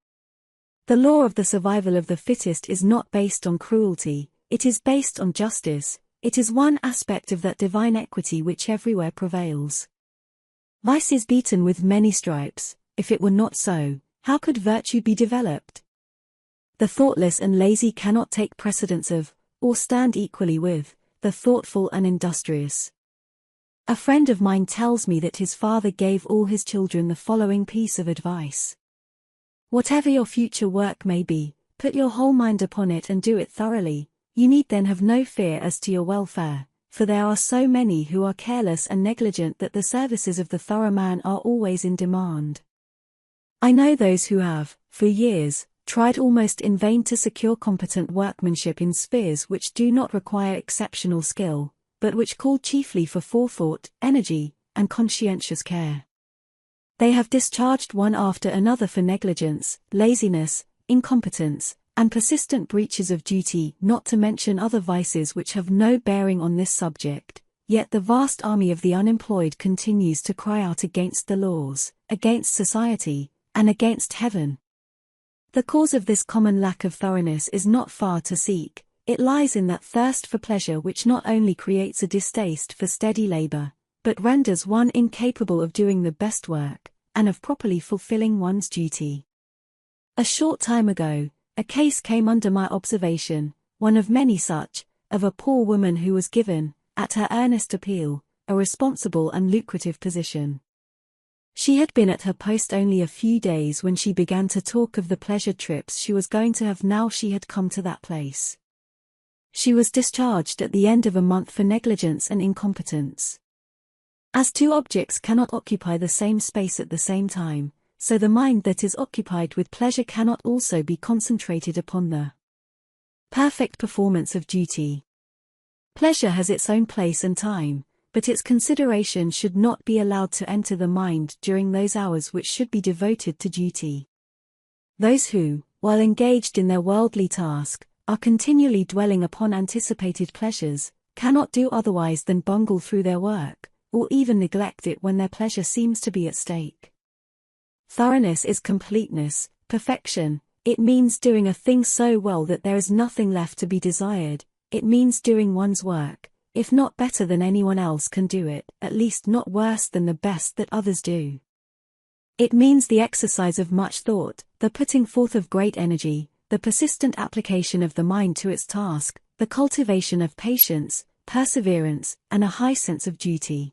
A: The law of the survival of the fittest is not based on cruelty, it is based on justice, it is one aspect of that divine equity which everywhere prevails. Vice is beaten with many stripes, if it were not so, how could virtue be developed? The thoughtless and lazy cannot take precedence of, or stand equally with, the thoughtful and industrious. A friend of mine tells me that his father gave all his children the following piece of advice. Whatever your future work may be, put your whole mind upon it and do it thoroughly. You need then have no fear as to your welfare, for there are so many who are careless and negligent that the services of the thorough man are always in demand. I know those who have, for years, tried almost in vain to secure competent workmanship in spheres which do not require exceptional skill, but which call chiefly for forethought, energy, and conscientious care. They have discharged one after another for negligence, laziness, incompetence, and persistent breaches of duty, not to mention other vices which have no bearing on this subject, yet the vast army of the unemployed continues to cry out against the laws, against society, and against heaven. The cause of this common lack of thoroughness is not far to seek. It lies in that thirst for pleasure which not only creates a distaste for steady labor, but renders one incapable of doing the best work, and of properly fulfilling one's duty. A short time ago, a case came under my observation, one of many such, of a poor woman who was given, at her earnest appeal, a responsible and lucrative position. She had been at her post only a few days when she began to talk of the pleasure trips she was going to have now she had come to that place. She was discharged at the end of a month for negligence and incompetence. As 2 objects cannot occupy the same space at the same time, so the mind that is occupied with pleasure cannot also be concentrated upon the perfect performance of duty. Pleasure has its own place and time, but its consideration should not be allowed to enter the mind during those hours which should be devoted to duty. Those who, while engaged in their worldly task, are continually dwelling upon anticipated pleasures, cannot do otherwise than bungle through their work, or even neglect it when their pleasure seems to be at stake. Thoroughness is completeness, perfection. It means doing a thing so well that there is nothing left to be desired. It means doing one's work, if not better than anyone else can do it, at least not worse than the best that others do. It means the exercise of much thought, the putting forth of great energy, the persistent application of the mind to its task, the cultivation of patience, perseverance, and a high sense of duty.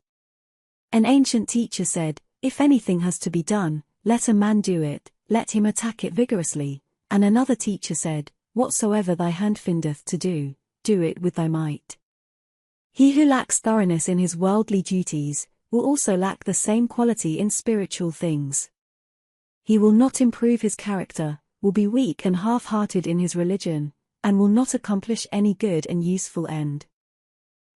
A: An ancient teacher said, "If anything has to be done, let a man do it, let him attack it vigorously." And another teacher said, "Whatsoever thy hand findeth to do, do it with thy might." He who lacks thoroughness in his worldly duties, will also lack the same quality in spiritual things. He will not improve his character, will be weak and half-hearted in his religion, and will not accomplish any good and useful end.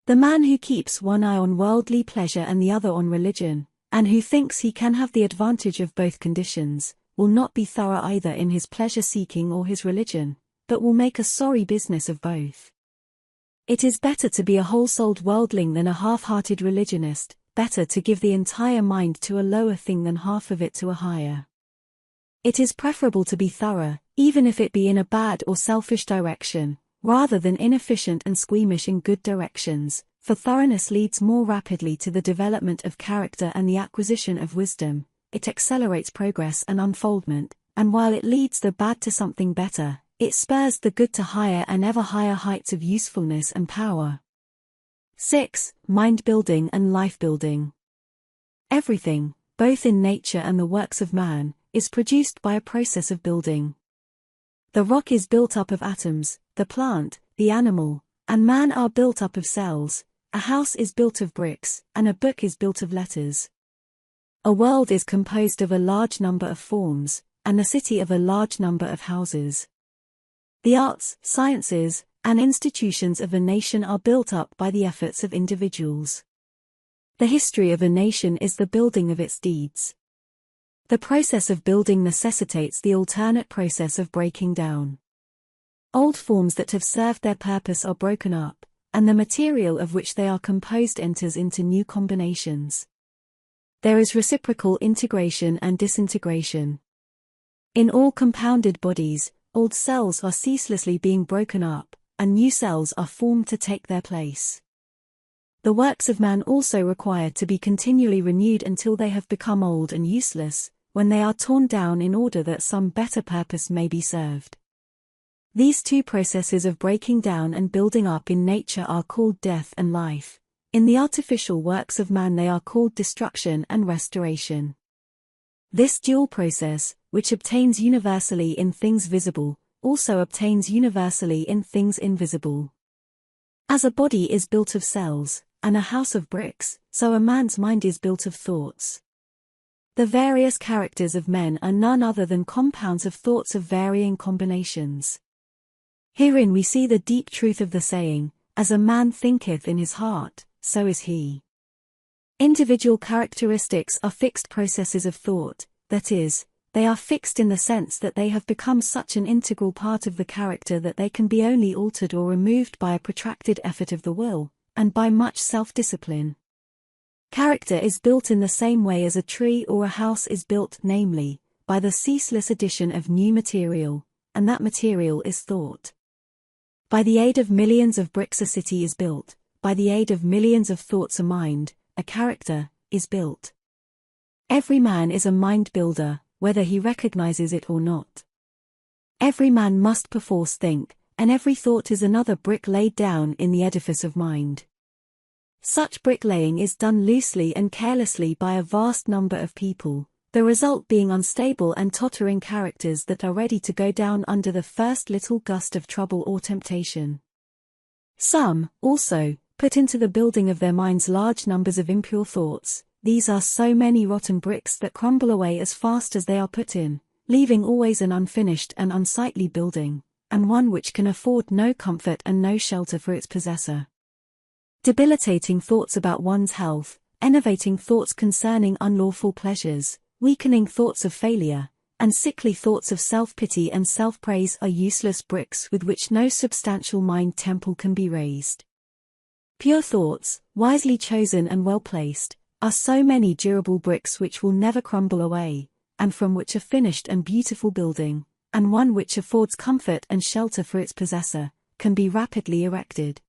A: The man who keeps one eye on worldly pleasure and the other on religion, and who thinks he can have the advantage of both conditions, will not be thorough either in his pleasure-seeking or his religion, but will make a sorry business of both. It is better to be a whole-souled worldling than a half-hearted religionist, better to give the entire mind to a lower thing than half of it to a higher. It is preferable to be thorough, even if it be in a bad or selfish direction, rather than inefficient and squeamish in good directions, for thoroughness leads more rapidly to the development of character and the acquisition of wisdom. It accelerates progress and unfoldment, and while it leads the bad to something better, it spurs the good to higher and ever higher heights of usefulness and power. 6. Mind building and life building. Everything, both in nature and the works of man, is produced by a process of building. The rock is built up of atoms, the plant, the animal, and man are built up of cells. A house is built of bricks, and a book is built of letters. A world is composed of a large number of forms, and a city of a large number of houses. The arts, sciences, and institutions of a nation are built up by the efforts of individuals. The history of a nation is the building of its deeds. The process of building necessitates the alternate process of breaking down. Old forms that have served their purpose are broken up, and the material of which they are composed enters into new combinations. There is reciprocal integration and disintegration. In all compounded bodies, old cells are ceaselessly being broken up, and new cells are formed to take their place. The works of man also require to be continually renewed until they have become old and useless, when they are torn down in order that some better purpose may be served. These two processes of breaking down and building up in nature are called death and life. In the artificial works of man they are called destruction and restoration. This dual process, which obtains universally in things visible, also obtains universally in things invisible. As a body is built of cells, and a house of bricks, so a man's mind is built of thoughts. The various characters of men are none other than compounds of thoughts of varying combinations. Herein we see the deep truth of the saying, "As a man thinketh in his heart, so is he." Individual characteristics are fixed processes of thought, that is, they are fixed in the sense that they have become such an integral part of the character that they can be only altered or removed by a protracted effort of the will, and by much self-discipline. Character is built in the same way as a tree or a house is built, namely, by the ceaseless addition of new material, and that material is thought. By the aid of millions of bricks a city is built, by the aid of millions of thoughts a mind, a character, is built. Every man is a mind builder, whether he recognizes it or not. Every man must perforce think, and every thought is another brick laid down in the edifice of mind. Such bricklaying is done loosely and carelessly by a vast number of people, the result being unstable and tottering characters that are ready to go down under the first little gust of trouble or temptation. Some, also, put into the building of their minds large numbers of impure thoughts, these are so many rotten bricks that crumble away as fast as they are put in, leaving always an unfinished and unsightly building, and one which can afford no comfort and no shelter for its possessor. Debilitating thoughts about one's health, enervating thoughts concerning unlawful pleasures, weakening thoughts of failure, and sickly thoughts of self-pity and self-praise are useless bricks with which no substantial mind temple can be raised. Pure thoughts, wisely chosen and well-placed, are so many durable bricks which will never crumble away, and from which a finished and beautiful building, and one which affords comfort and shelter for its possessor, can be rapidly erected.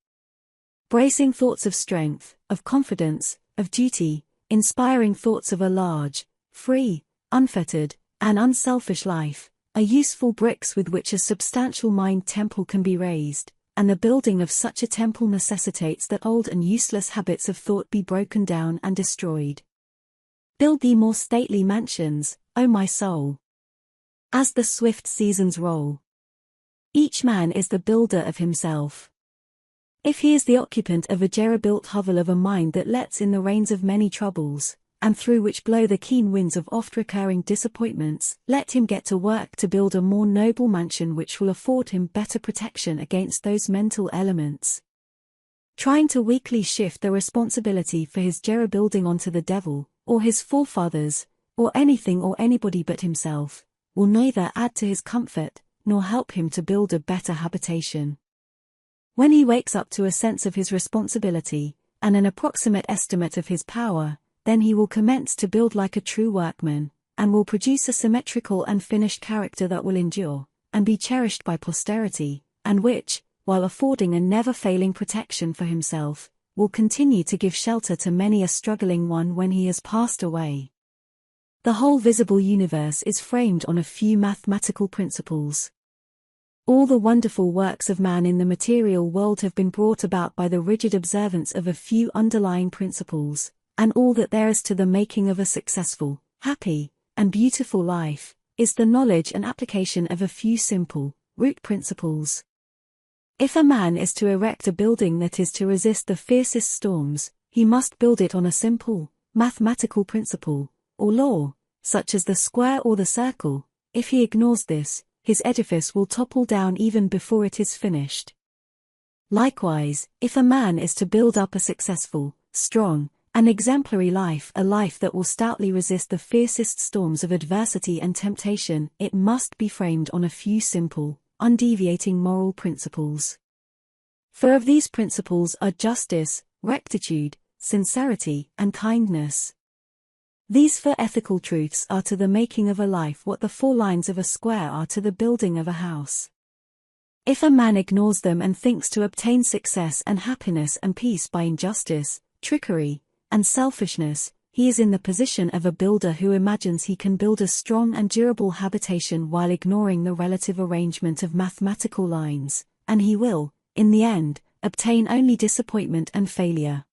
A: Bracing thoughts of strength, of confidence, of duty, inspiring thoughts of a large, free, unfettered, and unselfish life, are useful bricks with which a substantial mind temple can be raised, and the building of such a temple necessitates that old and useless habits of thought be broken down and destroyed. Build thee more stately mansions, O my soul. As the swift seasons roll, each man is the builder of himself. If he is the occupant of a jerry-built hovel of a mind that lets in the rains of many troubles, and through which blow the keen winds of oft-recurring disappointments, let him get to work to build a more noble mansion which will afford him better protection against those mental elements. Trying to weakly shift the responsibility for his jerry-building onto the devil, or his forefathers, or anything or anybody but himself, will neither add to his comfort, nor help him to build a better habitation. When he wakes up to a sense of his responsibility, and an approximate estimate of his power, then he will commence to build like a true workman, and will produce a symmetrical and finished character that will endure, and be cherished by posterity, and which, while affording a never-failing protection for himself, will continue to give shelter to many a struggling one when he has passed away. The whole visible universe is framed on a few mathematical principles. All the wonderful works of man in the material world have been brought about by the rigid observance of a few underlying principles, and all that there is to the making of a successful, happy, and beautiful life, is the knowledge and application of a few simple, root principles. If a man is to erect a building that is to resist the fiercest storms, he must build it on a simple, mathematical principle, or law, such as the square or the circle. If he ignores this, his edifice will topple down even before it is finished. Likewise, if a man is to build up a successful, strong, and exemplary life, a life that will stoutly resist the fiercest storms of adversity and temptation, it must be framed on a few simple, undeviating moral principles. For of these principles are justice, rectitude, sincerity, and kindness. These four ethical truths are to the making of a life what the 4 lines of a square are to the building of a house. If a man ignores them and thinks to obtain success and happiness and peace by injustice, trickery, and selfishness, he is in the position of a builder who imagines he can build a strong and durable habitation while ignoring the relative arrangement of mathematical lines, and he will, in the end, obtain only disappointment and failure.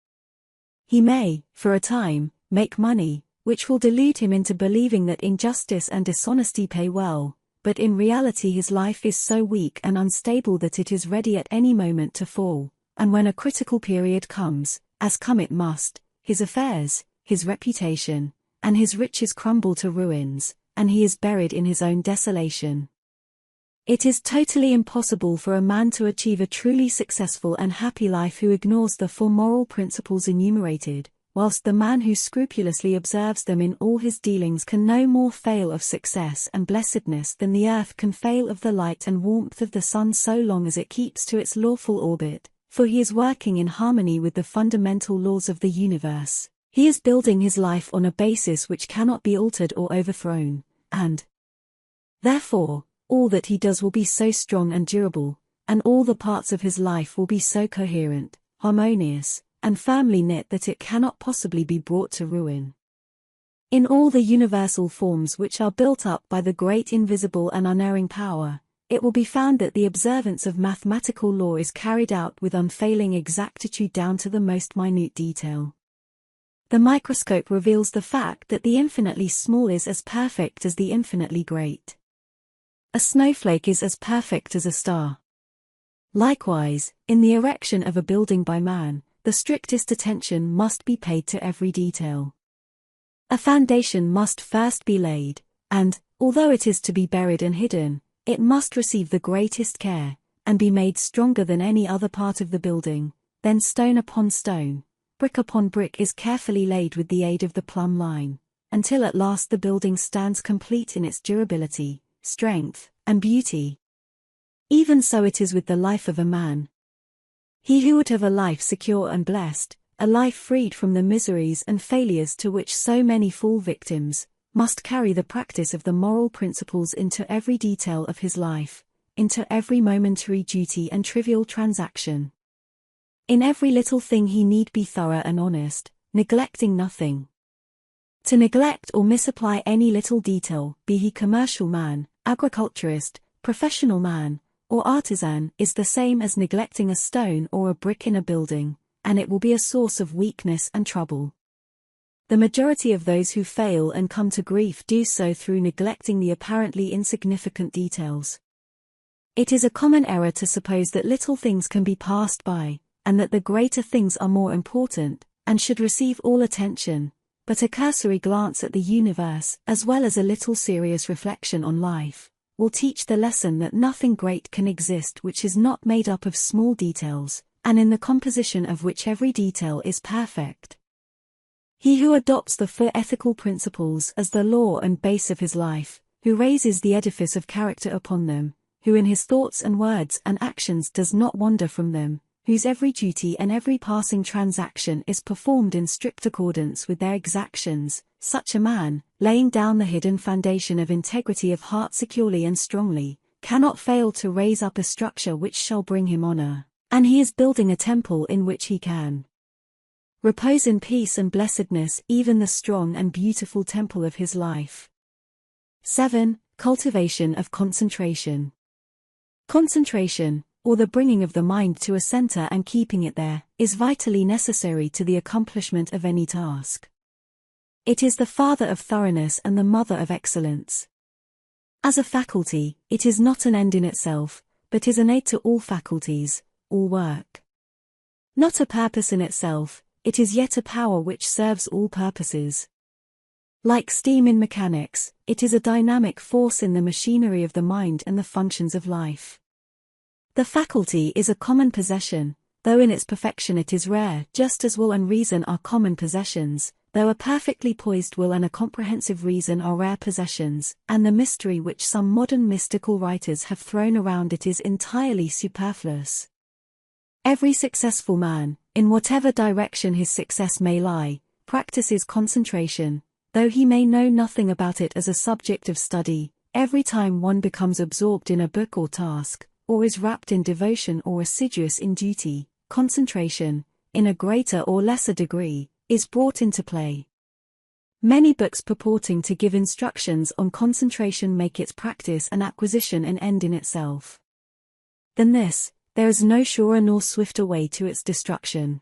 A: He may, for a time, make money, which will delude him into believing that injustice and dishonesty pay well, but in reality his life is so weak and unstable that it is ready at any moment to fall, and when a critical period comes, as come it must, his affairs, his reputation, and his riches crumble to ruins, and he is buried in his own desolation. It is totally impossible for a man to achieve a truly successful and happy life who ignores the 4 moral principles enumerated, whilst the man who scrupulously observes them in all his dealings can no more fail of success and blessedness than the earth can fail of the light and warmth of the sun so long as it keeps to its lawful orbit, for he is working in harmony with the fundamental laws of the universe. He is building his life on a basis which cannot be altered or overthrown, and therefore, all that he does will be so strong and durable, and all the parts of his life will be so coherent, harmonious, and firmly knit that it cannot possibly be brought to ruin. In all the universal forms which are built up by the great invisible and unerring power, it will be found that the observance of mathematical law is carried out with unfailing exactitude down to the most minute detail. The microscope reveals the fact that the infinitely small is as perfect as the infinitely great. A snowflake is as perfect as a star. Likewise, in the erection of a building by man, the strictest attention must be paid to every detail. A foundation must first be laid, and, although it is to be buried and hidden, it must receive the greatest care, and be made stronger than any other part of the building. Then stone upon stone, brick upon brick is carefully laid with the aid of the plumb line, until at last the building stands complete in its durability, strength, and beauty. Even so it is with the life of a man. He who would have a life secure and blessed, a life freed from the miseries and failures to which so many fall victims, must carry the practice of the moral principles into every detail of his life, into every momentary duty and trivial transaction. In every little thing he need be thorough and honest, neglecting nothing. To neglect or misapply any little detail, be he commercial man, agriculturist, professional man, or artisan, is the same as neglecting a stone or a brick in a building, and it will be a source of weakness and trouble. The majority of those who fail and come to grief do so through neglecting the apparently insignificant details. It is a common error to suppose that little things can be passed by, and that the greater things are more important, and should receive all attention, but a cursory glance at the universe, as well as a little serious reflection on life, will teach the lesson that nothing great can exist which is not made up of small details, and in the composition of which every detail is perfect. He who adopts the four ethical principles as the law and base of his life, who raises the edifice of character upon them, who in his thoughts and words and actions does not wander from them, whose every duty and every passing transaction is performed in strict accordance with their exactions, such a man, laying down the hidden foundation of integrity of heart securely and strongly, cannot fail to raise up a structure which shall bring him honor, and he is building a temple in which he can repose in peace and blessedness, even the strong and beautiful temple of his life. 7. Cultivation of concentration. Concentration, or the bringing of the mind to a center and keeping it there, is vitally necessary to the accomplishment of any task. It is the father of thoroughness and the mother of excellence. As a faculty, it is not an end in itself, but is an aid to all faculties, all work. Not a purpose in itself, it is yet a power which serves all purposes. Like steam in mechanics, it is a dynamic force in the machinery of the mind and the functions of life. The faculty is a common possession, though in its perfection it is rare, just as will and reason are common possessions, though a perfectly poised will and a comprehensive reason are rare possessions, and the mystery which some modern mystical writers have thrown around it is entirely superfluous. Every successful man, in whatever direction his success may lie, practices concentration, though he may know nothing about it as a subject of study. Every time one becomes absorbed in a book or task, or is rapt in devotion or assiduous in duty, concentration, in a greater or lesser degree, is brought into play. Many books purporting to give instructions on concentration make its practice and acquisition an end in itself. Than this, there is no surer nor swifter way to its destruction.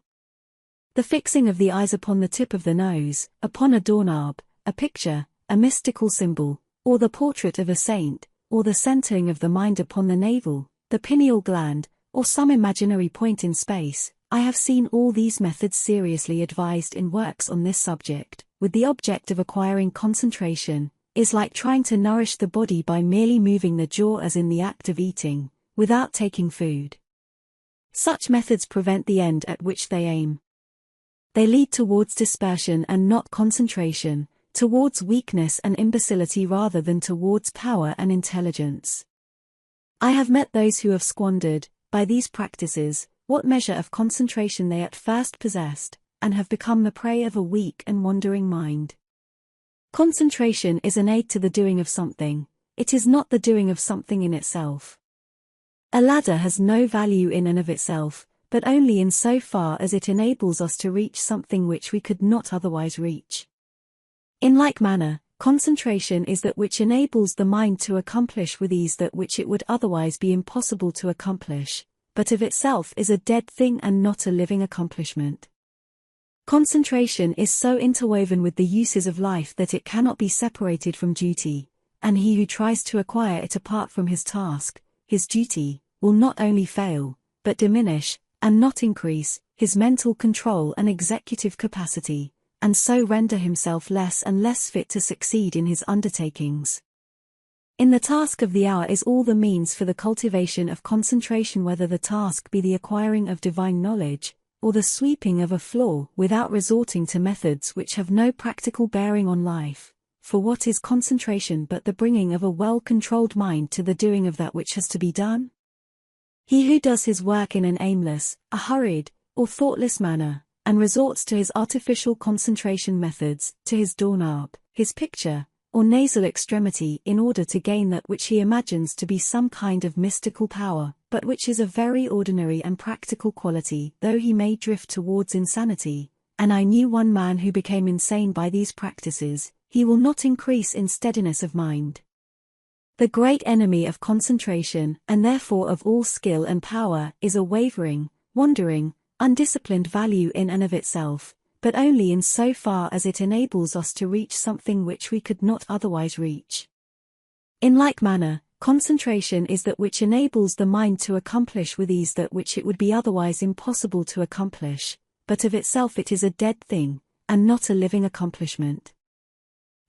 A: The fixing of the eyes upon the tip of the nose, upon a doorknob, a picture, a mystical symbol, or the portrait of a saint, or the centering of the mind upon the navel, the pineal gland, or some imaginary point in space, I have seen all these methods seriously advised in works on this subject, with the object of acquiring concentration, is like trying to nourish the body by merely moving the jaw as in the act of eating, without taking food. Such methods prevent the end at which they aim. They lead towards dispersion and not concentration, towards weakness and imbecility rather than towards power and intelligence. I have met those who have squandered, by these practices, what measure of concentration they at first possessed, and have become the prey of a weak and wandering mind. Concentration is an aid to the doing of something, it is not the doing of something in itself. A ladder has no value in and of itself, but only in so far as it enables us to reach something which we could not otherwise reach. In like manner, concentration is that which enables the mind to accomplish with ease that which it would otherwise be impossible to accomplish, but of itself is a dead thing and not a living accomplishment. Concentration is so interwoven with the uses of life that it cannot be separated from duty, and he who tries to acquire it apart from his task, his duty, will not only fail, but diminish, and not increase, his mental control and executive capacity, and so render himself less and less fit to succeed in his undertakings. In the task of the hour is all the means for the cultivation of concentration, whether the task be the acquiring of divine knowledge, or the sweeping of a floor, without resorting to methods which have no practical bearing on life. For what is concentration but the bringing of a well-controlled mind to the doing of that which has to be done? He who does his work in an aimless, a hurried, or thoughtless manner, and resorts to his artificial concentration methods, to his doorknob, his picture, or nasal extremity in order to gain that which he imagines to be some kind of mystical power, but which is a very ordinary and practical quality, though he may drift towards insanity, and I knew one man who became insane by these practices, he will not increase in steadiness of mind. The great enemy of concentration, and therefore of all skill and power, is a wavering, wandering, undisciplined value in and of itself, but only in so far as it enables us to reach something which we could not otherwise reach. In like manner, concentration is that which enables the mind to accomplish with ease that which it would be otherwise impossible to accomplish, but of itself it is a dead thing, and not a living accomplishment.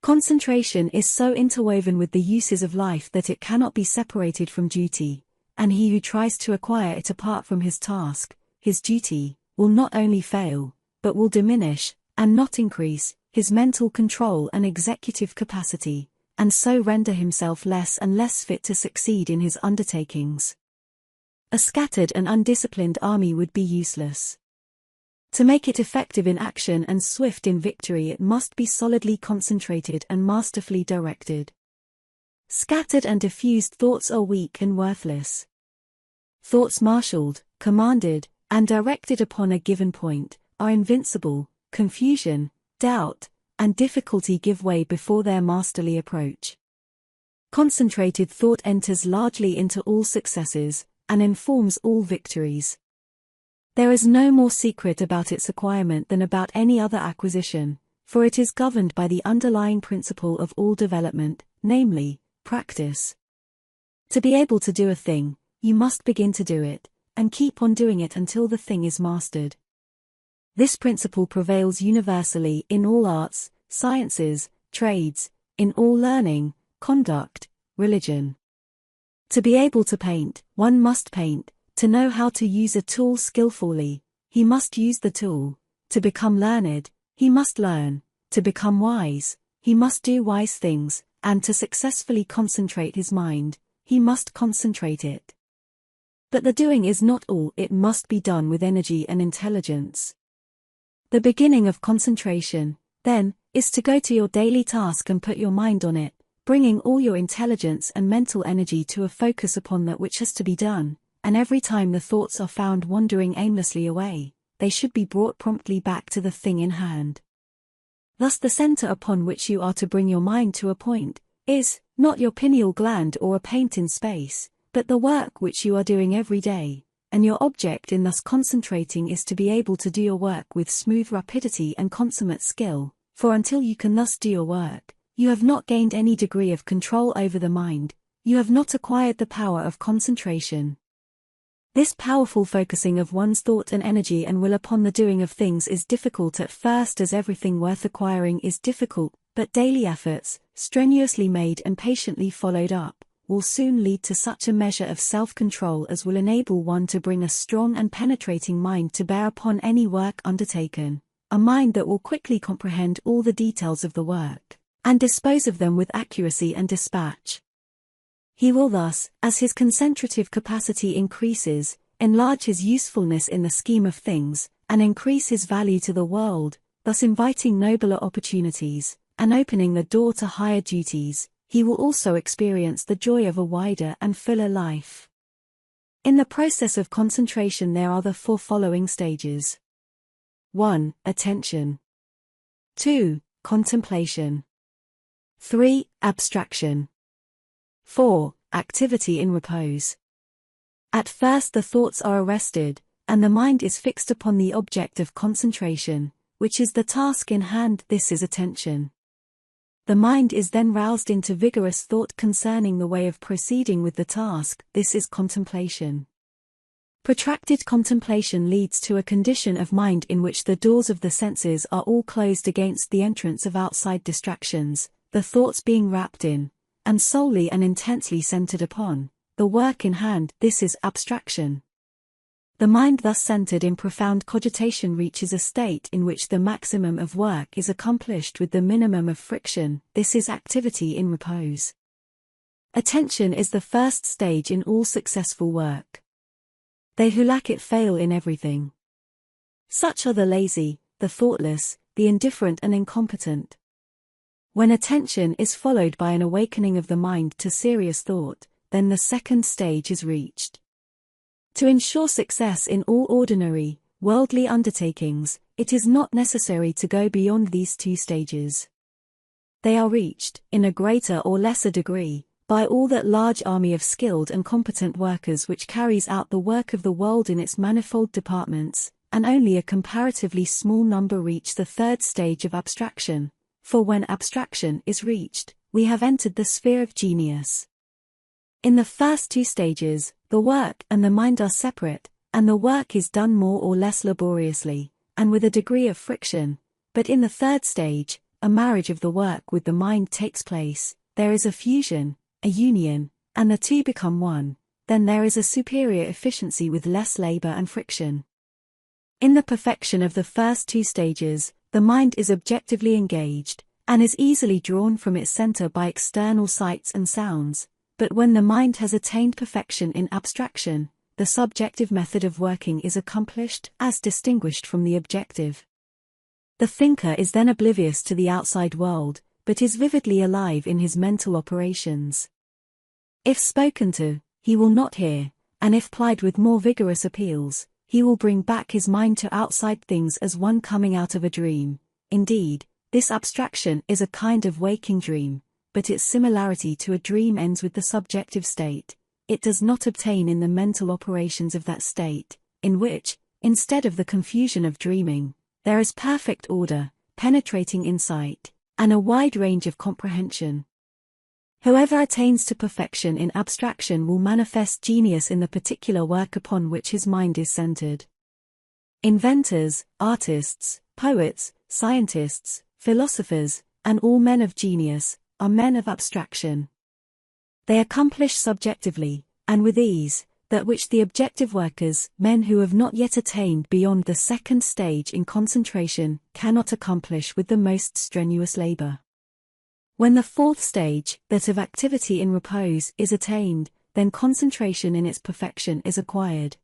A: Concentration is so interwoven with the uses of life that it cannot be separated from duty, and he who tries to acquire it apart from his task, his duty, will not only fail, but will diminish, and not increase, his mental control and executive capacity, and so render himself less and less fit to succeed in his undertakings. A scattered and undisciplined army would be useless. To make it effective in action and swift in victory, it must be solidly concentrated and masterfully directed. Scattered and diffused thoughts are weak and worthless. Thoughts marshaled, commanded, and directed upon a given point, are invincible. Confusion, doubt, and difficulty give way before their masterly approach. Concentrated thought enters largely into all successes, and informs all victories. There is no more secret about its acquirement than about any other acquisition, for it is governed by the underlying principle of all development, namely, practice. To be able to do a thing, you must begin to do it, and keep on doing it until the thing is mastered. This principle prevails universally in all arts, sciences, trades, in all learning, conduct, religion. To be able to paint, one must paint. To know how to use a tool skillfully, he must use the tool. To become learned, he must learn. To become wise, he must do wise things, and to successfully concentrate his mind, he must concentrate it. But the doing is not all, it must be done with energy and intelligence. The beginning of concentration, then, is to go to your daily task and put your mind on it, bringing all your intelligence and mental energy to a focus upon that which has to be done. And every time the thoughts are found wandering aimlessly away, they should be brought promptly back to the thing in hand. Thus the center upon which you are to bring your mind to a point, is, not your pineal gland or a paint in space, but the work which you are doing every day, and your object in thus concentrating is to be able to do your work with smooth rapidity and consummate skill, for until you can thus do your work, you have not gained any degree of control over the mind, you have not acquired the power of concentration. This powerful focusing of one's thought and energy and will upon the doing of things is difficult at first, as everything worth acquiring is difficult, but daily efforts, strenuously made and patiently followed up, will soon lead to such a measure of self-control as will enable one to bring a strong and penetrating mind to bear upon any work undertaken, a mind that will quickly comprehend all the details of the work, and dispose of them with accuracy and dispatch. He will thus, as his concentrative capacity increases, enlarge his usefulness in the scheme of things, and increase his value to the world, thus inviting nobler opportunities, and opening the door to higher duties. He will also experience the joy of a wider and fuller life. In the process of concentration there are the four following stages. 1. Attention. 2. Contemplation. 3. Abstraction. 4. Activity in repose. At first the thoughts are arrested, and the mind is fixed upon the object of concentration, which is the task in hand. This is attention. The mind is then roused into vigorous thought concerning the way of proceeding with the task. This is contemplation. Protracted contemplation leads to a condition of mind in which the doors of the senses are all closed against the entrance of outside distractions, the thoughts being wrapped in, and solely and intensely centered upon, the work in hand. This is abstraction. The mind thus centered in profound cogitation reaches a state in which the maximum of work is accomplished with the minimum of friction. This is activity in repose. Attention is the first stage in all successful work. They who lack it fail in everything. Such are the lazy, the thoughtless, the indifferent and incompetent. When attention is followed by an awakening of the mind to serious thought, then the second stage is reached. To ensure success in all ordinary, worldly undertakings, it is not necessary to go beyond these two stages. They are reached, in a greater or lesser degree, by all that large army of skilled and competent workers which carries out the work of the world in its manifold departments, and only a comparatively small number reach the third stage of abstraction, for when abstraction is reached, we have entered the sphere of genius. In the first two stages, the work and the mind are separate, and the work is done more or less laboriously, and with a degree of friction, but in the third stage, a marriage of the work with the mind takes place, there is a fusion, a union, and the two become one, then there is a superior efficiency with less labor and friction. In the perfection of the first two stages, the mind is objectively engaged, and is easily drawn from its center by external sights and sounds. But when the mind has attained perfection in abstraction, the subjective method of working is accomplished as distinguished from the objective. The thinker is then oblivious to the outside world, but is vividly alive in his mental operations. If spoken to, he will not hear, and if plied with more vigorous appeals, he will bring back his mind to outside things as one coming out of a dream. Indeed, this abstraction is a kind of waking dream, but its similarity to a dream ends with the subjective state. It does not obtain in the mental operations of that state, in which, instead of the confusion of dreaming, there is perfect order, penetrating insight, and a wide range of comprehension. Whoever attains to perfection in abstraction will manifest genius in the particular work upon which his mind is centered. Inventors, artists, poets, scientists, philosophers, and all men of genius, are men of abstraction. They accomplish subjectively, and with ease, that which the objective workers, men who have not yet attained beyond the second stage in concentration, cannot accomplish with the most strenuous labor. When the fourth stage, that of activity in repose, is attained, then concentration in its perfection is acquired.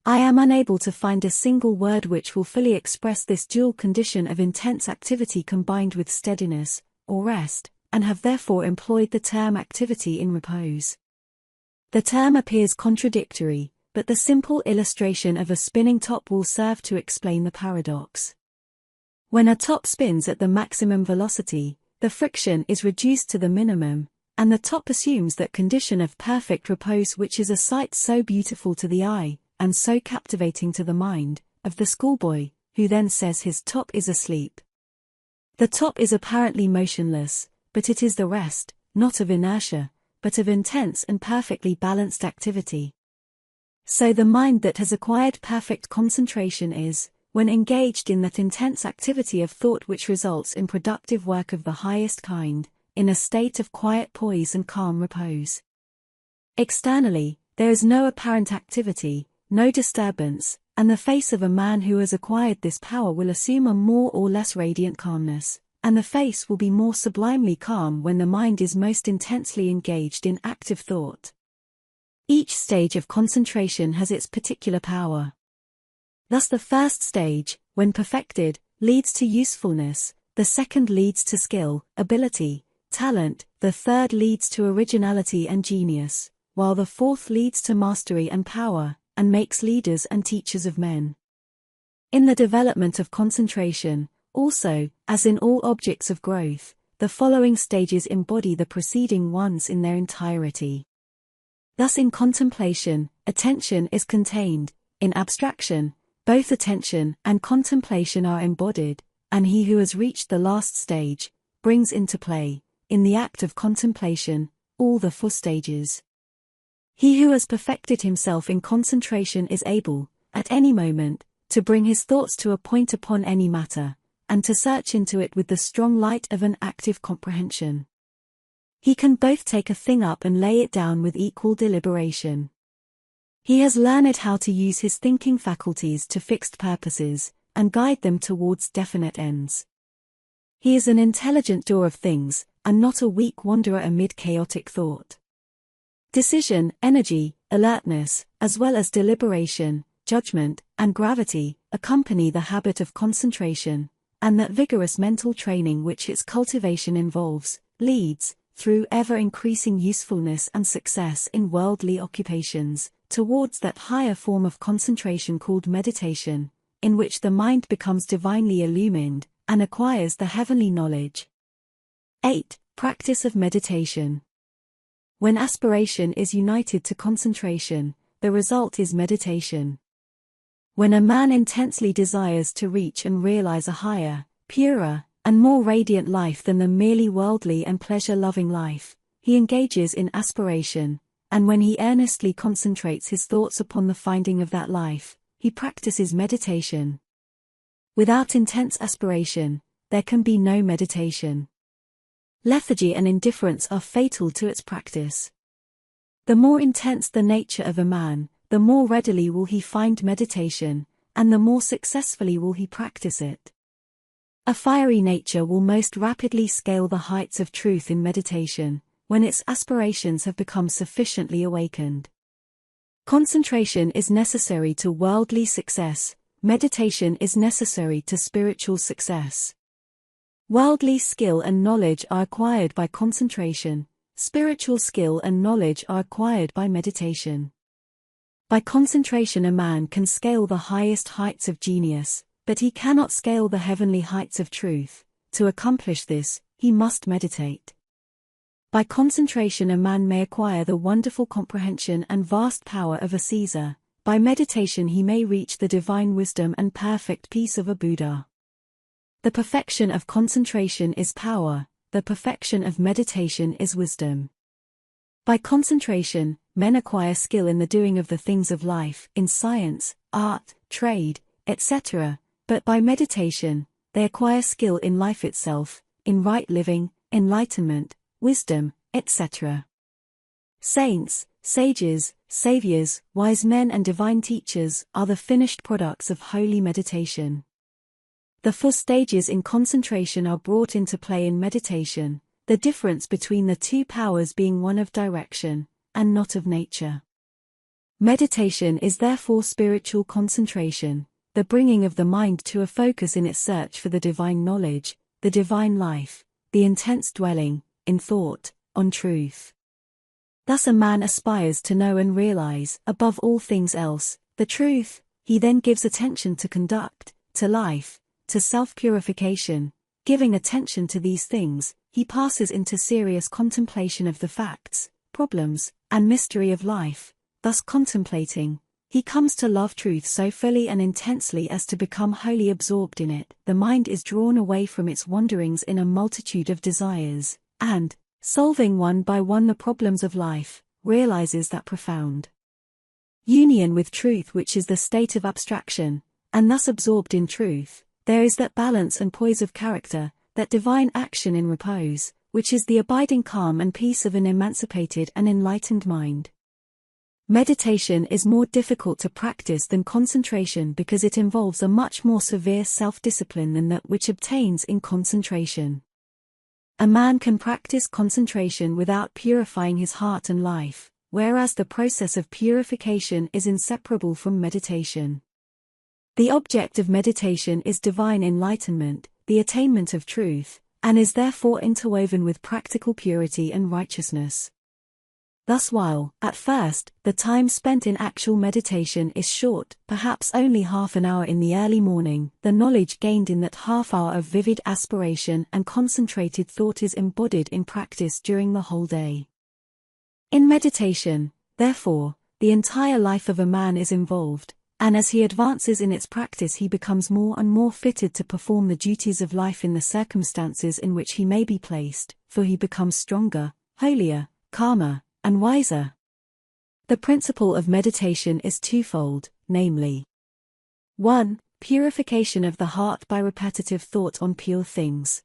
A: I am unable to find a single word which will fully express this dual condition of intense activity combined with steadiness, or rest, and have therefore employed the term activity in repose. The term appears contradictory, but the simple illustration of a spinning top will serve to explain the paradox. When a top spins at the maximum velocity, the friction is reduced to the minimum, and the top assumes that condition of perfect repose which is a sight so beautiful to the eye, and so captivating to the mind, of the schoolboy, who then says his top is asleep. The top is apparently motionless, but it is the rest, not of inertia, but of intense and perfectly balanced activity. So the mind that has acquired perfect concentration is, when engaged in that intense activity of thought which results in productive work of the highest kind, in a state of quiet poise and calm repose. Externally, there is no apparent activity, no disturbance, and the face of a man who has acquired this power will assume a more or less radiant calmness, and the face will be more sublimely calm when the mind is most intensely engaged in active thought. Each stage of concentration has its particular power. Thus the first stage, when perfected, leads to usefulness, the second leads to skill, ability, talent, the third leads to originality and genius, while the fourth leads to mastery and power, and makes leaders and teachers of men. In the development of concentration, also, as in all objects of growth, the following stages embody the preceding ones in their entirety. Thus in contemplation, attention is contained, in abstraction, both attention and contemplation are embodied, and he who has reached the last stage, brings into play, in the act of contemplation, all the four stages. He who has perfected himself in concentration is able, at any moment, to bring his thoughts to a point upon any matter, and to search into it with the strong light of an active comprehension. He can both take a thing up and lay it down with equal deliberation. He has learned how to use his thinking faculties to fixed purposes, and guide them towards definite ends. He is an intelligent doer of things, and not a weak wanderer amid chaotic thought. Decision, energy, alertness, as well as deliberation, judgment, and gravity, accompany the habit of concentration, and that vigorous mental training which its cultivation involves, leads, through ever-increasing usefulness and success in worldly occupations, towards that higher form of concentration called meditation, in which the mind becomes divinely illumined, and acquires the heavenly knowledge. 8. Practice of meditation. When aspiration is united to concentration, the result is meditation. When a man intensely desires to reach and realize a higher, purer, and more radiant life than the merely worldly and pleasure-loving life, he engages in aspiration, and when he earnestly concentrates his thoughts upon the finding of that life, he practices meditation. Without intense aspiration, there can be no meditation. Lethargy and indifference are fatal to its practice. The more intense the nature of a man, the more readily will he find meditation, and the more successfully will he practice it. A fiery nature will most rapidly scale the heights of truth in meditation, when its aspirations have become sufficiently awakened. Concentration is necessary to worldly success, meditation is necessary to spiritual success. Worldly skill and knowledge are acquired by concentration, spiritual skill and knowledge are acquired by meditation. By concentration a man can scale the highest heights of genius, but he cannot scale the heavenly heights of truth. To accomplish this, he must meditate. By concentration a man may acquire the wonderful comprehension and vast power of a Caesar, by meditation he may reach the divine wisdom and perfect peace of a Buddha. The perfection of concentration is power, the perfection of meditation is wisdom. By concentration, men acquire skill in the doing of the things of life, in science, art, trade, etc., but by meditation, they acquire skill in life itself, in right living, enlightenment, wisdom, etc. Saints, sages, saviors, wise men and divine teachers are the finished products of holy meditation. The 4 stages in concentration are brought into play in meditation, the difference between the 2 powers being one of direction, and not of nature. Meditation is therefore spiritual concentration, the bringing of the mind to a focus in its search for the divine knowledge, the divine life, the intense dwelling, in thought, on truth. Thus a man aspires to know and realize, above all things else, the truth. He then gives attention to conduct, to life, to self-purification. Giving attention to these things, he passes into serious contemplation of the facts, problems, and mystery of life. Thus contemplating, he comes to love truth so fully and intensely as to become wholly absorbed in it. The mind is drawn away from its wanderings in a multitude of desires, and, solving one by one the problems of life, realizes that profound union with truth which is the state of abstraction, and thus absorbed in truth, there is that balance and poise of character, that divine action in repose, which is the abiding calm and peace of an emancipated and enlightened mind. Meditation is more difficult to practice than concentration because it involves a much more severe self-discipline than that which obtains in concentration. A man can practice concentration without purifying his heart and life, whereas the process of purification is inseparable from meditation. The object of meditation is divine enlightenment, the attainment of truth, and is therefore interwoven with practical purity and righteousness. Thus while, at first, the time spent in actual meditation is short, perhaps only half an hour in the early morning, the knowledge gained in that half hour of vivid aspiration and concentrated thought is embodied in practice during the whole day. In meditation, therefore, the entire life of a man is involved, and as he advances in its practice he becomes more and more fitted to perform the duties of life in the circumstances in which he may be placed, for he becomes stronger, holier, calmer, and wiser. The principle of meditation is twofold, namely 1. Purification of the heart by repetitive thought on pure things.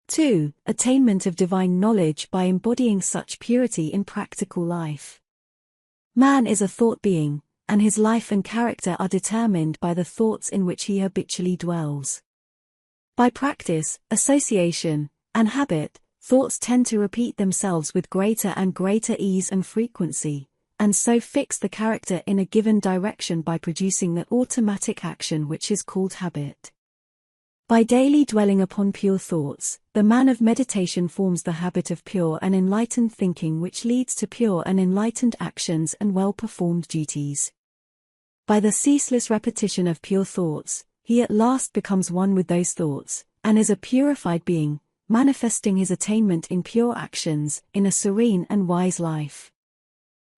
A: 2. Attainment of divine knowledge by embodying such purity in practical life. Man is a thought being, and his life and character are determined by the thoughts in which he habitually dwells. By practice, association, and habit, thoughts tend to repeat themselves with greater and greater ease and frequency, and so fix the character in a given direction by producing the automatic action which is called habit. By daily dwelling upon pure thoughts, the man of meditation forms the habit of pure and enlightened thinking which leads to pure and enlightened actions and well-performed duties. By the ceaseless repetition of pure thoughts, he at last becomes one with those thoughts, and is a purified being, manifesting his attainment in pure actions, in a serene and wise life.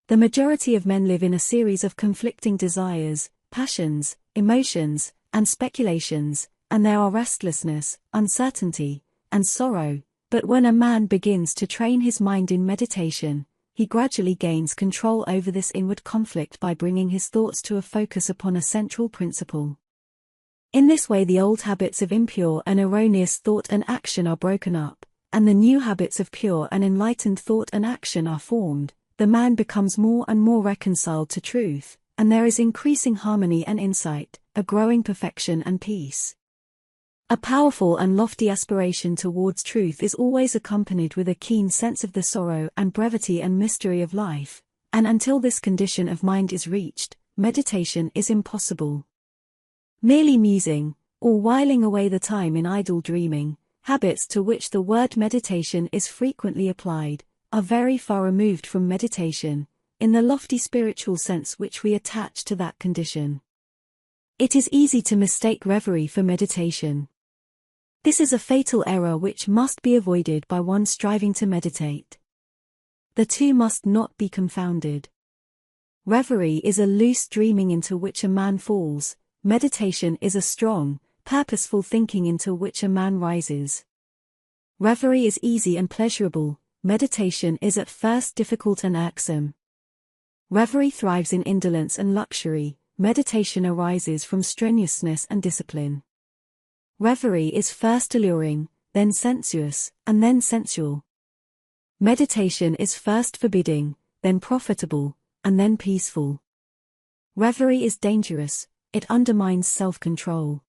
A: The majority of men live in a series of conflicting desires, passions, emotions, and speculations, and there are restlessness, uncertainty, and sorrow, but when a man begins to train his mind in meditation, he gradually gains control over this inward conflict by bringing his thoughts to a focus upon a central principle. In this way the old habits of impure and erroneous thought and action are broken up, and the new habits of pure and enlightened thought and action are formed. The man becomes more and more reconciled to truth, and there is increasing harmony and insight, a growing perfection and peace. A powerful and lofty aspiration towards truth is always accompanied with a keen sense of the sorrow and brevity and mystery of life, and until this condition of mind is reached, meditation is impossible. Merely musing, or whiling away the time in idle dreaming, habits to which the word meditation is frequently applied, are very far removed from meditation, in the lofty spiritual sense which we attach to that condition. It is easy to mistake reverie for meditation. This is a fatal error which must be avoided by one striving to meditate. The two must not be confounded. Reverie is a loose dreaming into which a man falls, meditation is a strong, purposeful thinking into which a man rises. Reverie is easy and pleasurable, meditation is at first difficult and irksome. Reverie thrives in indolence and luxury, meditation arises from strenuousness and discipline. Reverie is first alluring, then sensuous, and then sensual. Meditation is first forbidding, then profitable, and then peaceful. Reverie is dangerous, it undermines self-control.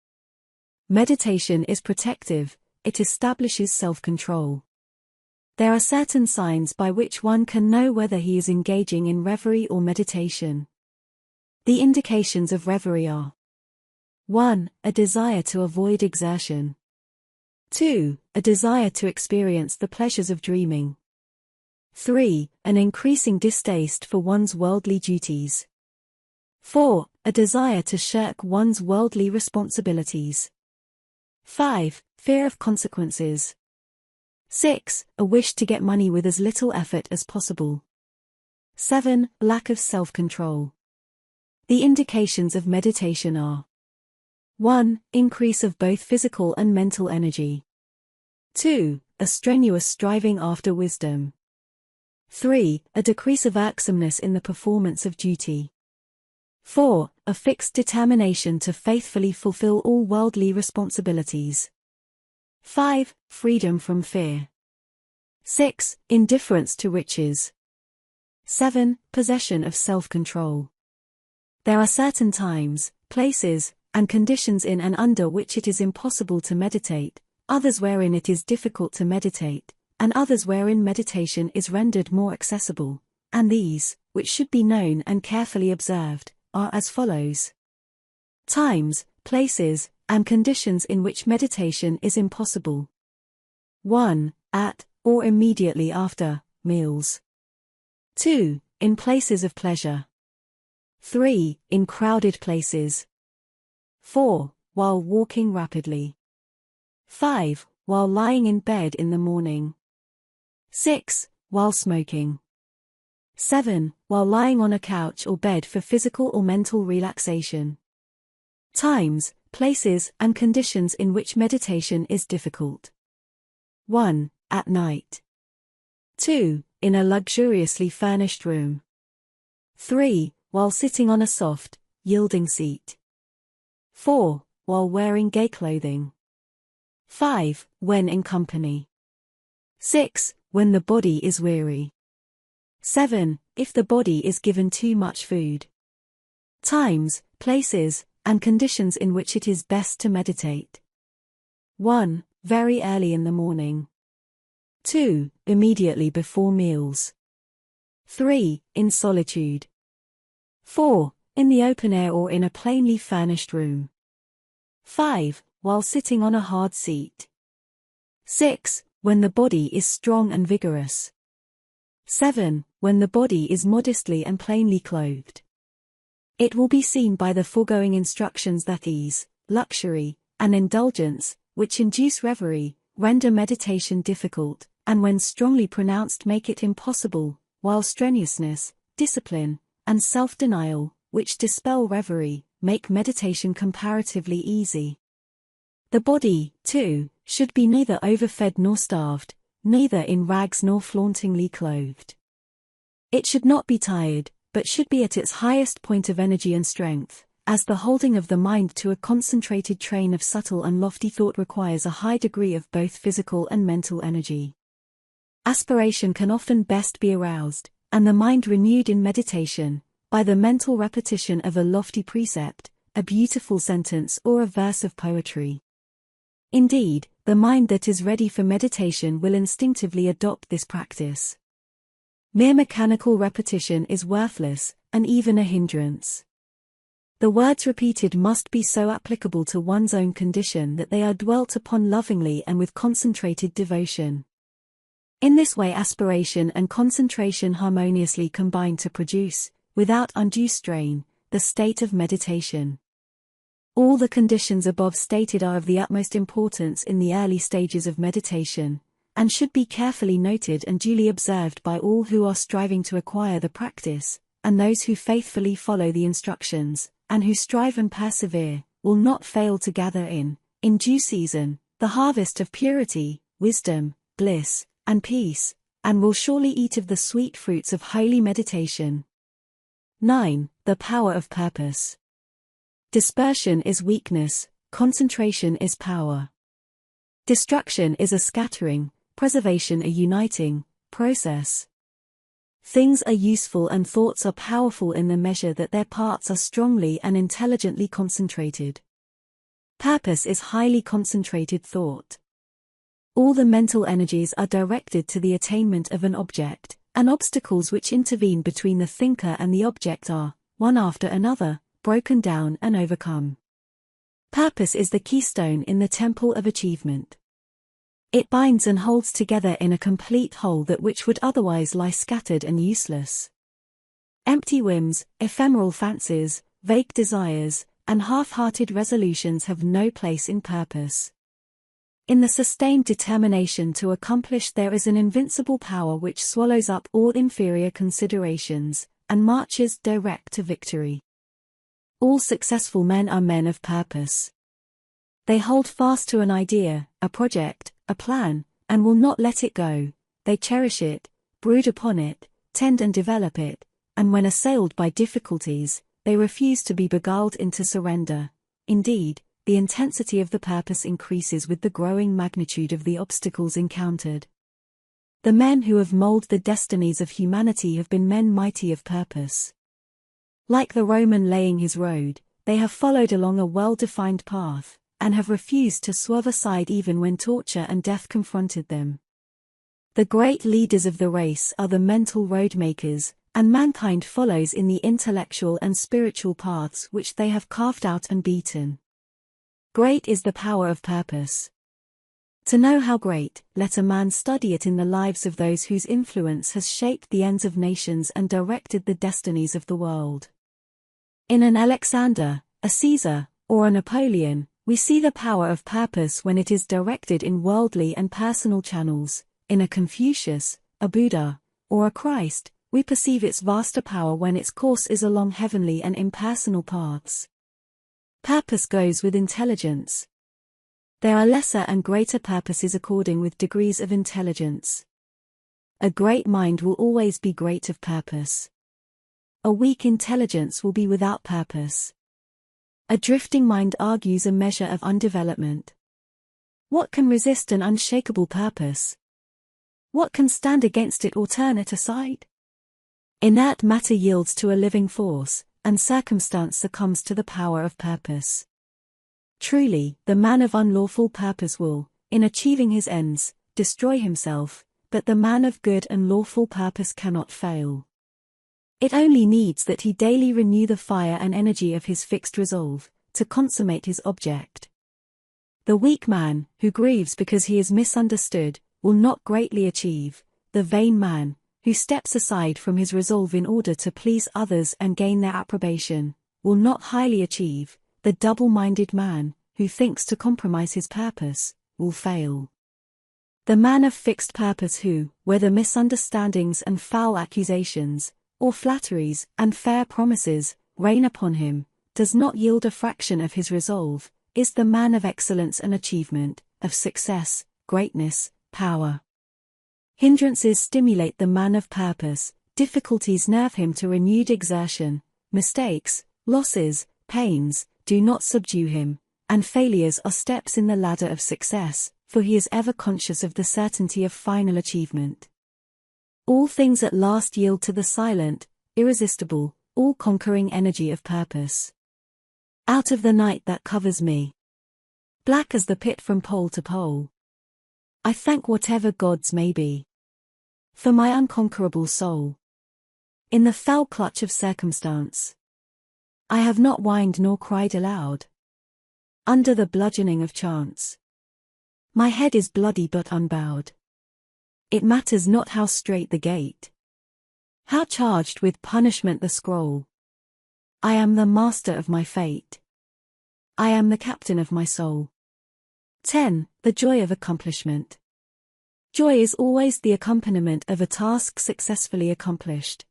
A: Meditation is protective, it establishes self-control. There are certain signs by which one can know whether he is engaging in reverie or meditation. The indications of reverie are: 1. A desire to avoid exertion. 2. A desire to experience the pleasures of dreaming. 3. An increasing distaste for one's worldly duties. 4. A desire to shirk one's worldly responsibilities. 5. Fear of consequences. 6. A wish to get money with as little effort as possible. 7. Lack of self-control. The indications of meditation are: 1. Increase of both physical and mental energy. 2. A strenuous striving after wisdom. 3. A decrease of irksomeness in the performance of duty. 4. A fixed determination to faithfully fulfill all worldly responsibilities. 5. Freedom from fear. 6. Indifference to riches. 7. Possession of self-control. There are certain times, places, and conditions in and under which it is impossible to meditate, others wherein it is difficult to meditate, and others wherein meditation is rendered more accessible, and these, which should be known and carefully observed, are as follows. Times, places, and conditions in which meditation is impossible. 1. At, or immediately after, meals. 2. In places of pleasure. 3. In crowded places. 4. While walking rapidly. 5. While lying in bed in the morning. 6. While smoking. 7. While lying on a couch or bed for physical or mental relaxation. Times, places, and conditions in which meditation is difficult. 1. At night. 2. In a luxuriously furnished room. 3. While sitting on a soft, yielding seat. 4. While wearing gay clothing. 5. When in company. 6. When the body is weary. 7. If the body is given too much food. Times, places, and conditions in which it is best to meditate. 1. Very early in the morning. 2. Immediately before meals. 3. In solitude. 4. In the open air or in a plainly furnished room. 5. While sitting on a hard seat. 6. When the body is strong and vigorous. 7. When the body is modestly and plainly clothed. It will be seen by the foregoing instructions that ease, luxury, and indulgence, which induce reverie, render meditation difficult, and when strongly pronounced make it impossible, while strenuousness, discipline, and self-denial, which dispel reverie, make meditation comparatively easy. The body, too, should be neither overfed nor starved, neither in rags nor flauntingly clothed. It should not be tired, but should be at its highest point of energy and strength, as the holding of the mind to a concentrated train of subtle and lofty thought requires a high degree of both physical and mental energy. Aspiration can often best be aroused, and the mind renewed in meditation, by the mental repetition of a lofty precept, a beautiful sentence or a verse of poetry. Indeed, the mind that is ready for meditation will instinctively adopt this practice. Mere mechanical repetition is worthless, and even a hindrance. The words repeated must be so applicable to one's own condition that they are dwelt upon lovingly and with concentrated devotion. In this way aspiration and concentration harmoniously combine to produce, without undue strain, the state of meditation. All the conditions above stated are of the utmost importance in the early stages of meditation, and should be carefully noted and duly observed by all who are striving to acquire the practice, and those who faithfully follow the instructions, and who strive and persevere, will not fail to gather in due season, the harvest of purity, wisdom, bliss, and peace, and will surely eat of the sweet fruits of holy meditation. 9. The power of purpose. Dispersion is weakness, concentration is power. Destruction is a scattering, preservation a uniting process. Things are useful and thoughts are powerful in the measure that their parts are strongly and intelligently concentrated. Purpose is highly concentrated thought. All the mental energies are directed to the attainment of an object, and obstacles which intervene between the thinker and the object are, one after another, broken down and overcome. Purpose is the keystone in the temple of achievement. It binds and holds together in a complete whole that which would otherwise lie scattered and useless. Empty whims, ephemeral fancies, vague desires, and half-hearted resolutions have no place in purpose. In the sustained determination to accomplish there is an invincible power which swallows up all inferior considerations, and marches direct to victory. All successful men are men of purpose. They hold fast to an idea, a project, a plan, and will not let it go. They cherish it, brood upon it, tend and develop it, and when assailed by difficulties, they refuse to be beguiled into surrender. Indeed, the intensity of the purpose increases with the growing magnitude of the obstacles encountered. The men who have molded the destinies of humanity have been men mighty of purpose. Like the Roman laying his road, they have followed along a well-defined path, and have refused to swerve aside even when torture and death confronted them. The great leaders of the race are the mental roadmakers, and mankind follows in the intellectual and spiritual paths which they have carved out and beaten. Great is the power of purpose. To know how great, let a man study it in the lives of those whose influence has shaped the ends of nations and directed the destinies of the world. In an Alexander, a Caesar, or a Napoleon, we see the power of purpose when it is directed in worldly and personal channels. In a Confucius, a Buddha, or a Christ, we perceive its vaster power when its course is along heavenly and impersonal paths. Purpose goes with intelligence. There are lesser and greater purposes according with degrees of intelligence. A great mind will always be great of purpose. a weak intelligence will be without purpose. A drifting mind argues a measure of undevelopment. What can resist an unshakable purpose? What can stand against it or turn it aside? Inert matter yields to a living force, and circumstance succumbs to the power of purpose. Truly, the man of unlawful purpose will, in achieving his ends, destroy himself, but the man of good and lawful purpose cannot fail. It only needs that he daily renew the fire and energy of his fixed resolve, to consummate his object. The weak man, who grieves because he is misunderstood, will not greatly achieve. The vain man, who steps aside from his resolve in order to please others and gain their approbation, will not highly achieve. The double-minded man, who thinks to compromise his purpose, will fail. The man of fixed purpose who, whether misunderstandings and foul accusations, or flatteries and fair promises, rain upon him, does not yield a fraction of his resolve, is the man of excellence and achievement, of success, greatness, power. Hindrances stimulate the man of purpose, difficulties nerve him to renewed exertion, mistakes, losses, pains, do not subdue him, and failures are steps in the ladder of success, for he is ever conscious of the certainty of final achievement. All things at last yield to the silent, irresistible, all-conquering energy of purpose. Out of the night that covers me, black as the pit from pole to pole, I thank whatever gods may be for my unconquerable soul. In the fell clutch of circumstance, I have not whined nor cried aloud. Under the bludgeoning of chance, my head is bloody but unbowed. It matters not how straight the gate, how charged with punishment the scroll. I am the master of my fate. I am the captain of my soul. 10. The joy of accomplishment. Joy is always the accompaniment of a task successfully accomplished.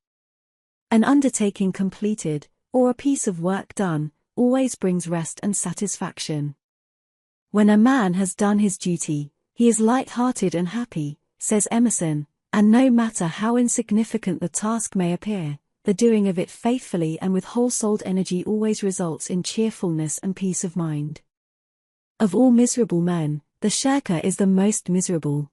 A: An undertaking completed, or a piece of work done, always brings rest and satisfaction. When a man has done his duty, he is light-hearted and happy, says Emerson, and no matter how insignificant the task may appear, the doing of it faithfully and with whole-souled energy always results in cheerfulness and peace of mind. Of all miserable men, the shirker is the most miserable.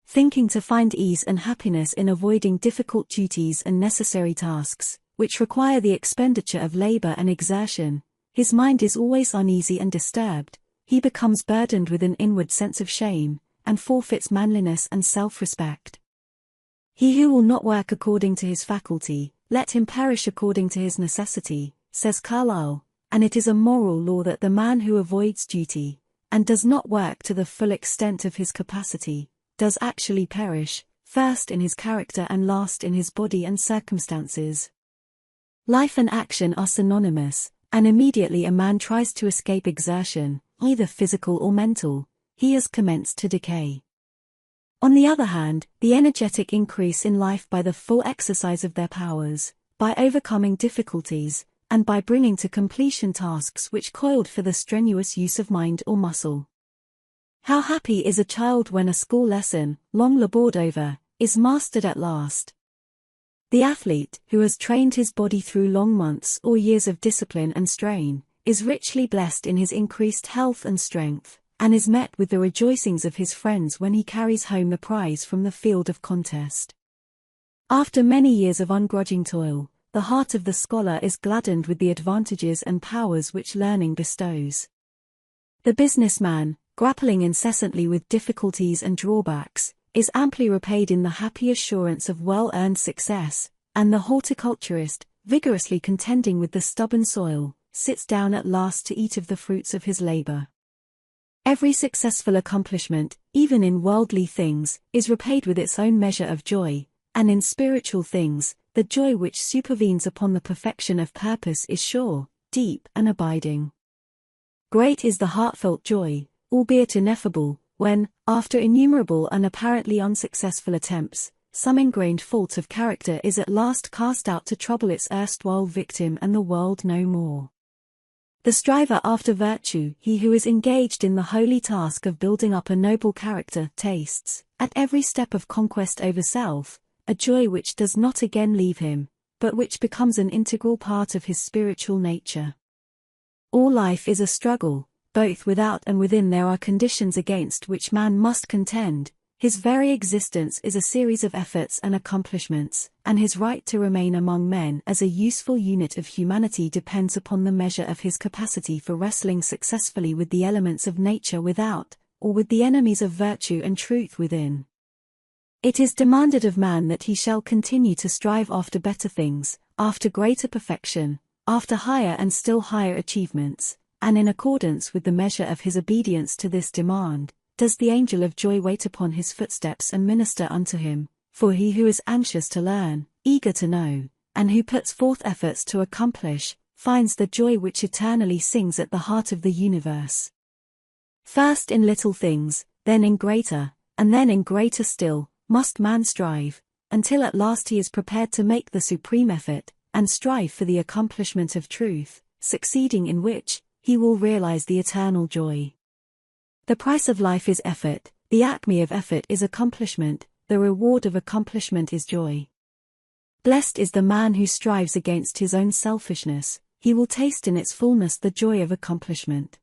A: Thinking to find ease and happiness in avoiding difficult duties and necessary tasks, which require the expenditure of labor and exertion, his mind is always uneasy and disturbed. He becomes burdened with an inward sense of shame, and forfeits manliness and self-respect. He who will not work according to his faculty, let him perish according to his necessity, says Carlyle, and it is a moral law that the man who avoids duty, and does not work to the full extent of his capacity, does actually perish, first in his character and last in his body and circumstances. Life and action are synonymous, and immediately a man tries to escape exertion, either physical or mental, he has commenced to decay. On the other hand, the energetic increase in life by the full exercise of their powers, by overcoming difficulties, and by bringing to completion tasks which coiled for the strenuous use of mind or muscle. How happy is a child when a school lesson, long labored over, is mastered at last. The athlete, who has trained his body through long months or years of discipline and strain, is richly blessed in his increased health and strength, and is met with the rejoicings of his friends when he carries home the prize from the field of contest. After many years of ungrudging toil, the heart of the scholar is gladdened with the advantages and powers which learning bestows. The businessman, grappling incessantly with difficulties and drawbacks, is amply repaid in the happy assurance of well-earned success, and the horticulturist, vigorously contending with the stubborn soil, sits down at last to eat of the fruits of his labor. Every successful accomplishment, even in worldly things, is repaid with its own measure of joy, and in spiritual things, the joy which supervenes upon the perfection of purpose is sure, deep, and abiding. Great is the heartfelt joy, albeit ineffable, when, after innumerable and apparently unsuccessful attempts, some ingrained fault of character is at last cast out to trouble its erstwhile victim and the world no more. The striver after virtue, he who is engaged in the holy task of building up a noble character, tastes, at every step of conquest over self, a joy which does not again leave him, but which becomes an integral part of his spiritual nature. All life is a struggle, both without and within there are conditions against which man must contend. His very existence is a series of efforts and accomplishments, and his right to remain among men as a useful unit of humanity depends upon the measure of his capacity for wrestling successfully with the elements of nature without, or with the enemies of virtue and truth within. It is demanded of man that he shall continue to strive after better things, after greater perfection, after higher and still higher achievements, and in accordance with the measure of his obedience to this demand, does the angel of joy wait upon his footsteps and minister unto him, for he who is anxious to learn, eager to know, and who puts forth efforts to accomplish, finds the joy which eternally sings at the heart of the universe. First in little things, then in greater, and then in greater still, must man strive, until at last he is prepared to make the supreme effort, and strive for the accomplishment of truth, succeeding in which, he will realize the eternal joy. The price of life is effort, the acme of effort is accomplishment, the reward of accomplishment is joy. Blessed is the man who strives against his own selfishness, he will taste in its fullness the joy of accomplishment.